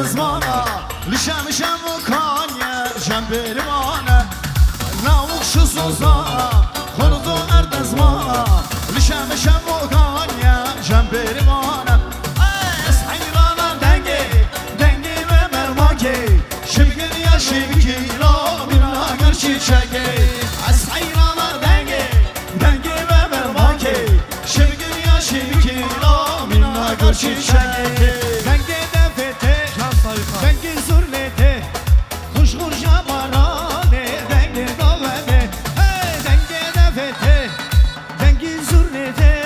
zmana Lişemişem o kanye Jemberimane Lavuk şu sozana Konudu erde zmana Lişemişem o kanye Jemberimane Es hayrana dengi Dengi ve mermaki Şibgin ya şibki La bina gör çiçeği Es hayrana dengi Dengi ve mermaki Şibgin ya şibki La bina gör çiçeği Dengi devete Dengi zurnete Kuş kuşa barane Dengi davete Hey dengi devete Dengi zurnete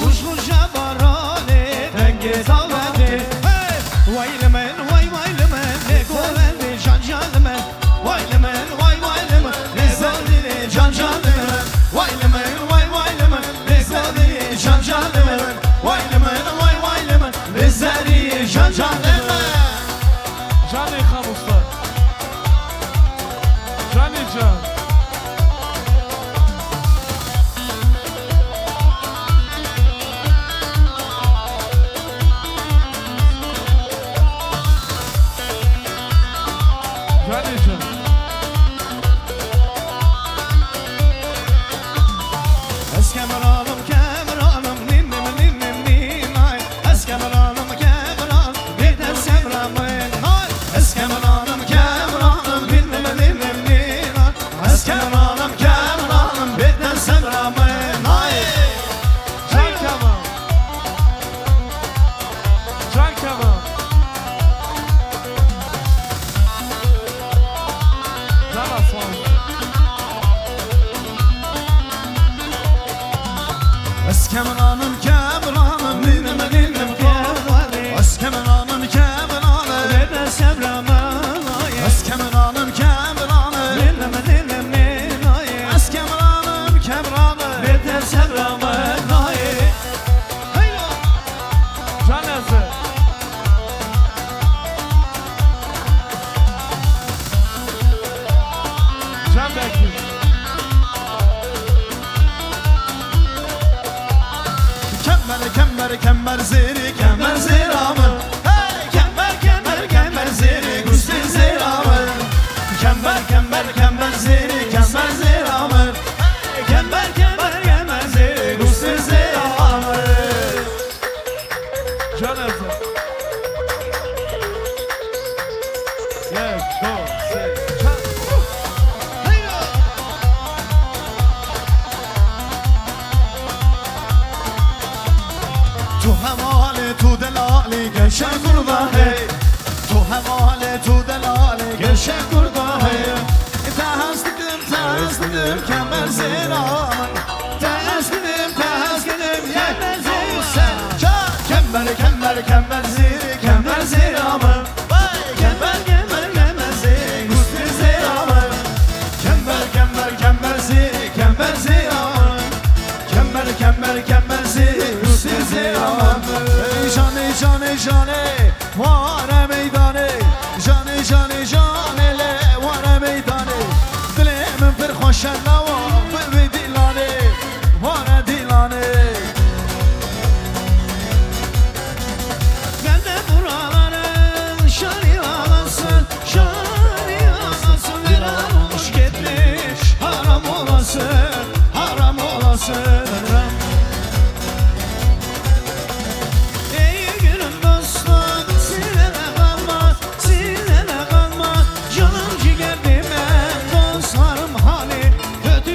Kuş kuşa barane Dengi davete Hey vay lemen vay vay lemen Ne kovelli can can lemen Vay lemen vay vay lemen Ne kovelli can can lemen Vay lemen vay vay lemen Ne kovelli can can lemen Vay lemen vay vay lemen Ne zeri can can lemen Canı kamusta. Canı can. Canı can. Eskemeranım kemeranım ninnim ninnim ninay Eskemeranım kemeranım bir de semramın hay Eskemeranım kemeranım ninnim ninnim ninay Eskemeranım kemeranım bir de semramın hay Can kaman. Can kaman. Can aslan. Eskemenanım kemenanım Ninnim ninnim kemenanım Eskemenanım kemenanım bir de semramın hay Eskemenanım kemenanım Ninnim ninnim ninay Eskemenanım kemenanım bir de semramın hay Can azı. Can Bekir. Kember zeri kember zeramın Hey kember zeri gusli zeramın Kember zeri kember zeramın Hey kember zeri gusli zeramın Can azı. Yes, go, say, can. تو هماله تو دلاله گرشه کرده تو هماله تو دلاله گرشه کرده تهستیم کمر زیرامن تهستیم کمر زیرامن کمر زیری کمر زیرامن کمر زیری گوستی زیرامن کمر زیری کمر زیرامن کمر زیری گوستی زیرامن جانه واره میدانه جانه واره میدانه دل من پر خوش نوا به دیلانه واره دیلانه Gel de buraların şari alasın Viran olmuş gitmiş haram olasın Ey gülüm dostum sinene kalma Canım ciğerdim ben dostlarım hali kötü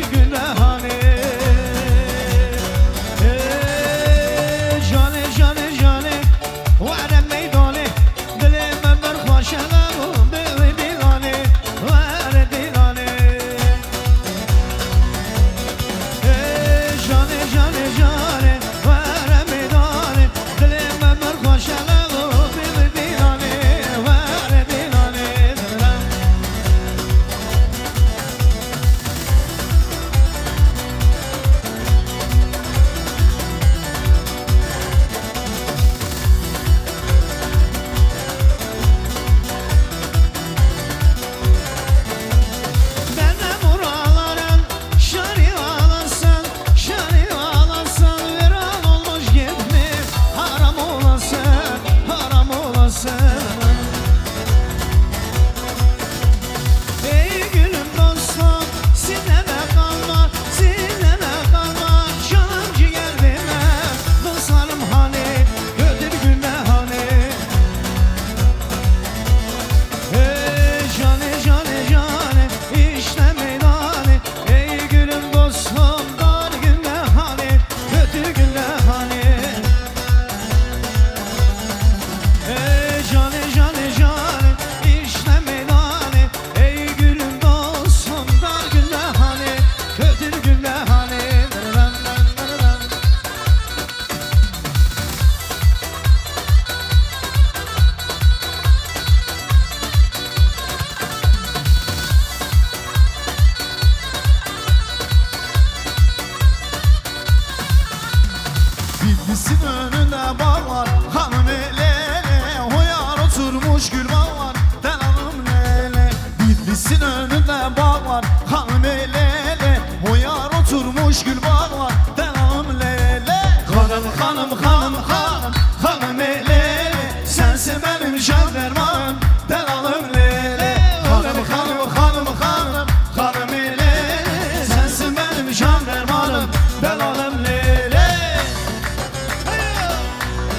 Bizin önünde bağ var hanım elele. O yar oturmuş gül bağlar devam lele. Hanım hanım hanım hanım hanım elele. Sensin benim jandarmam delalım lele. Hanım hanım hanım hanım hanım elele. Sensin benim jandarmam delalım lele.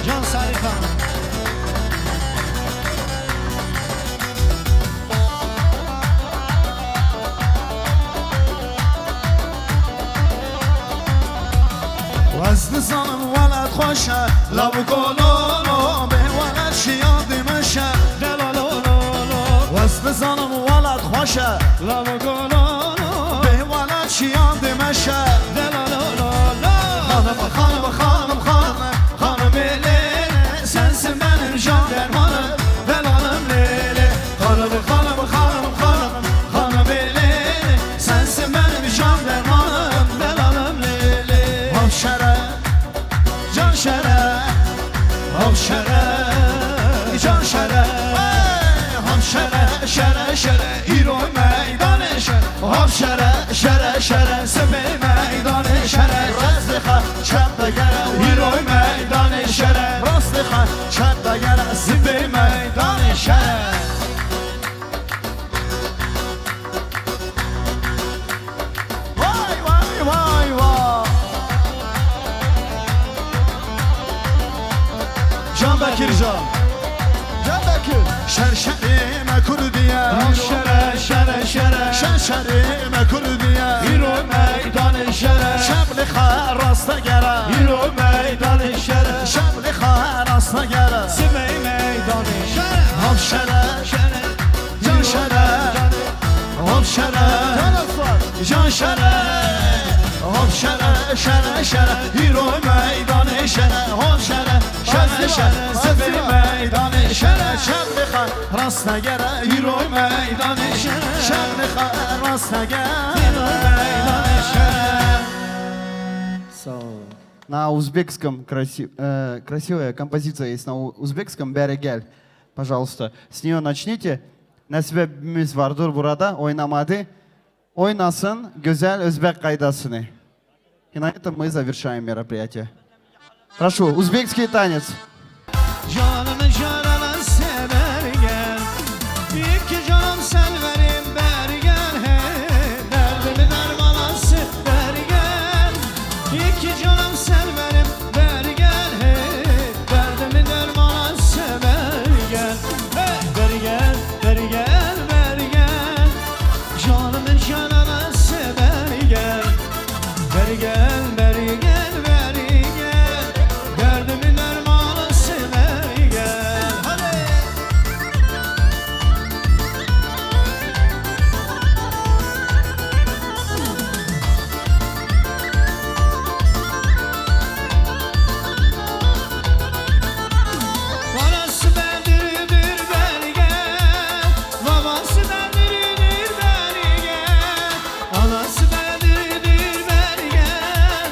Can Sarıkan. وزن صنم ولد خوشه لب گلولو به ولد شیاد مشه وزن صنم ولد خوشه لب گلولو به ولد شیاد مشه خانم خانم خانم خانم خانم لیلی sensin benim jandarmanım belalım leyli. Hanım hanım hanım hanım hanım leyli sensin benim jandarmanım belalım leyli. Hemşire can şere hemşire can şere hemşire şere şere İroy meydanı şere hemşire şere şere sefer meydanı şere razıka çapta gere İroy meydanı şere razıka çapta gere sefer meydanı şere. Vay vay vay vay Can Bekircan Can Bekir Şerşerime Kurdiye Şere şere şere Şerşerime Kurdiye İro meydanı şere Şebli rasta gere İro meydanı şere Şebli rasta gere Sibey meydanı şere Hemşere şere Can şere Hemşere Can şere Hemşere şere şere İro meydanı şere Hemşere şere şere Sefer meydanı şere Şebli rasta gere İro meydanı şere Şebli rasta gere İro meydanı şere. На узбекском красивая композиция есть на узбекском «Берегель». Пожалуйста, с нее начните. Nasibimiz vardır burada, oynamadı. Oynasın güzel Özbek kaydasını. И на этом мы завершаем мероприятие. Прошу, узбекский танец. Canımı canana sever gel. İki canım sen verin ber gel. Hey, derdimi dermana ver gel. İki canım sen verin ber gel. Hey, derdimi dermana ver gel. Hey, ver gel, ver gel, ver gel. Canımı canana sever gel. Ver gel, ver gel, ver gel. Derdimi dermana sever gel. Hadi. Parası bendirdir ver gel. Babası bendirdir ver gel. Anası bendirdir ver gel.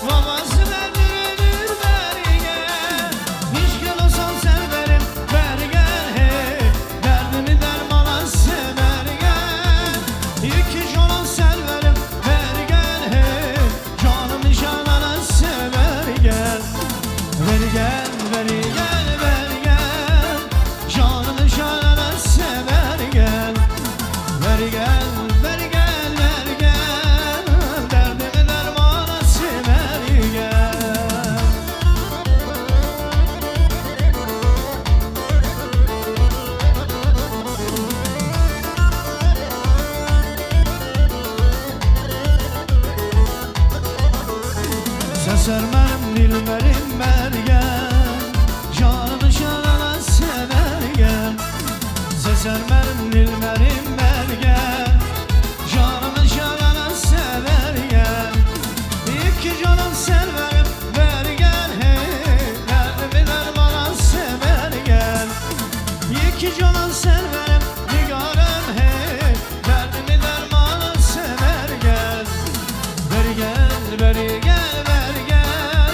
Babası bendirdir ver gel. Pişkin olsan severim ver gel. Hey, derdimi dermana sever gel. İki canım severim ver gel. Hey, canımı canana sever gel. Ver gel, ver gel, ver gel. Canımı canana sever gel. Ver gel, ver gel, ver gel. Derdimi dermana sever gel. Sesermem dilberim ver gel. Canımı canana sever gel. Sesermem dilberim ver gel. Canımı canana sever gel. İki canım severim ver gel. Hey, derdimi dermana sever gel. İki canım severim nigarım. Hey, derdimi dermana sever gel. Ver gel, ver gel, ver gel.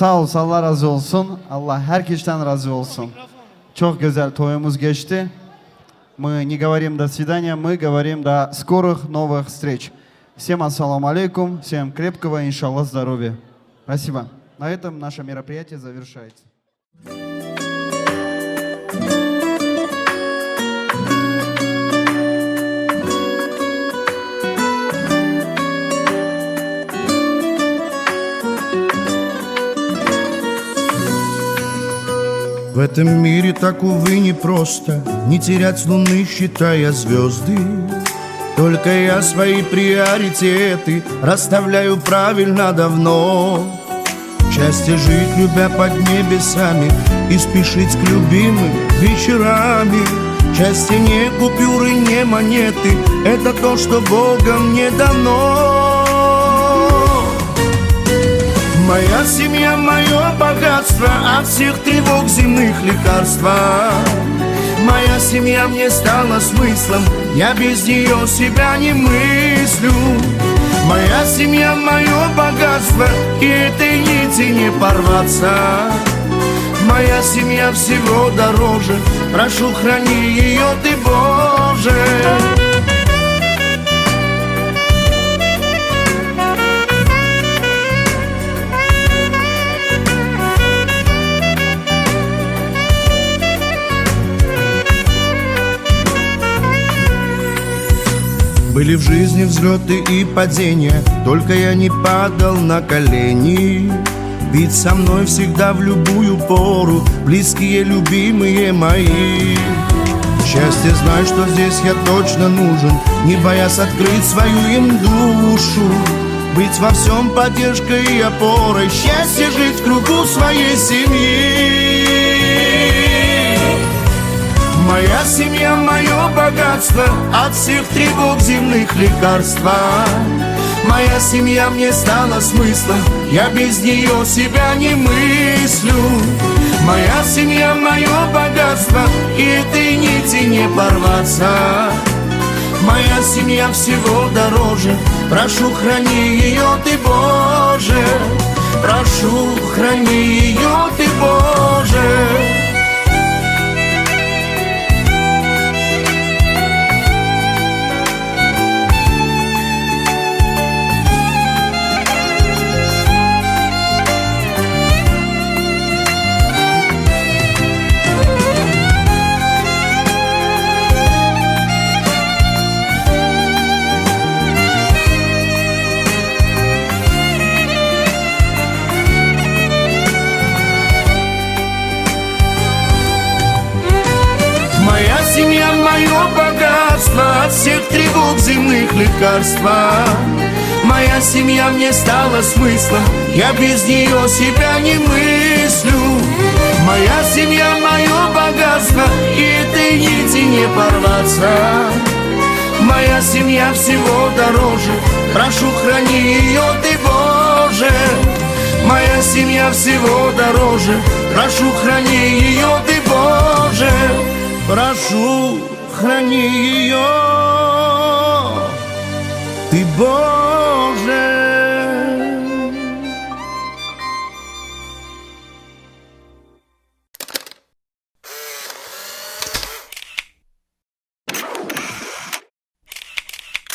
Sağ ol, Allah razı olsun. Allah herkesten razı olsun. Çok güzel toyumuz geçti. Мы не говорим до свидания, мы говорим до скорых новых встреч. Всем ассаламу алейкум, всем крепкого, иншаллах, здоровья. Спасибо. На этом наше мероприятие завершается. В этом мире так, увы, непросто не терять луны, считая звезды. Только я свои приоритеты расставляю правильно давно. Счастье жить, любя под небесами, и спешить к любимым вечерами. Счастье не купюры, не монеты, это то, что Богом не дано. Моя семья, мое богатство, от всех тревог земных лекарства. Моя семья мне стала смыслом, я без нее себя не мыслю. Моя семья, мое богатство, и этой нити не порваться. Моя семья всего дороже, прошу, храни ее ты, Боже. Были в жизни взлеты и падения, только я не падал на колени. Ведь со мной всегда в любую пору близкие, любимые мои. Счастье, знай, что здесь я точно нужен, не боясь открыть свою им душу. Быть во всем поддержкой и опорой, счастье жить в кругу своей семьи. Моя семья, мое богатство, от всех тревог земных лекарства. Моя семья мне стала смыслом, я без нее себя не мыслю. Моя семья, мое богатство, и этой нити не порваться. Моя семья всего дороже, прошу, храни ее ты, Боже. Прошу, храни ее ты, Боже. Семья, мое богатство, от всех тревог земных лекарства. Моя семья мне стала смыслом, я без нее себя не мыслю. Моя семья, мое богатство, и этой нити не порваться. Моя семья всего дороже, прошу, храни ее ты, Боже. Моя семья всего дороже, прошу, храни ее ты, Боже. Прошу, храни ее ты, Боже.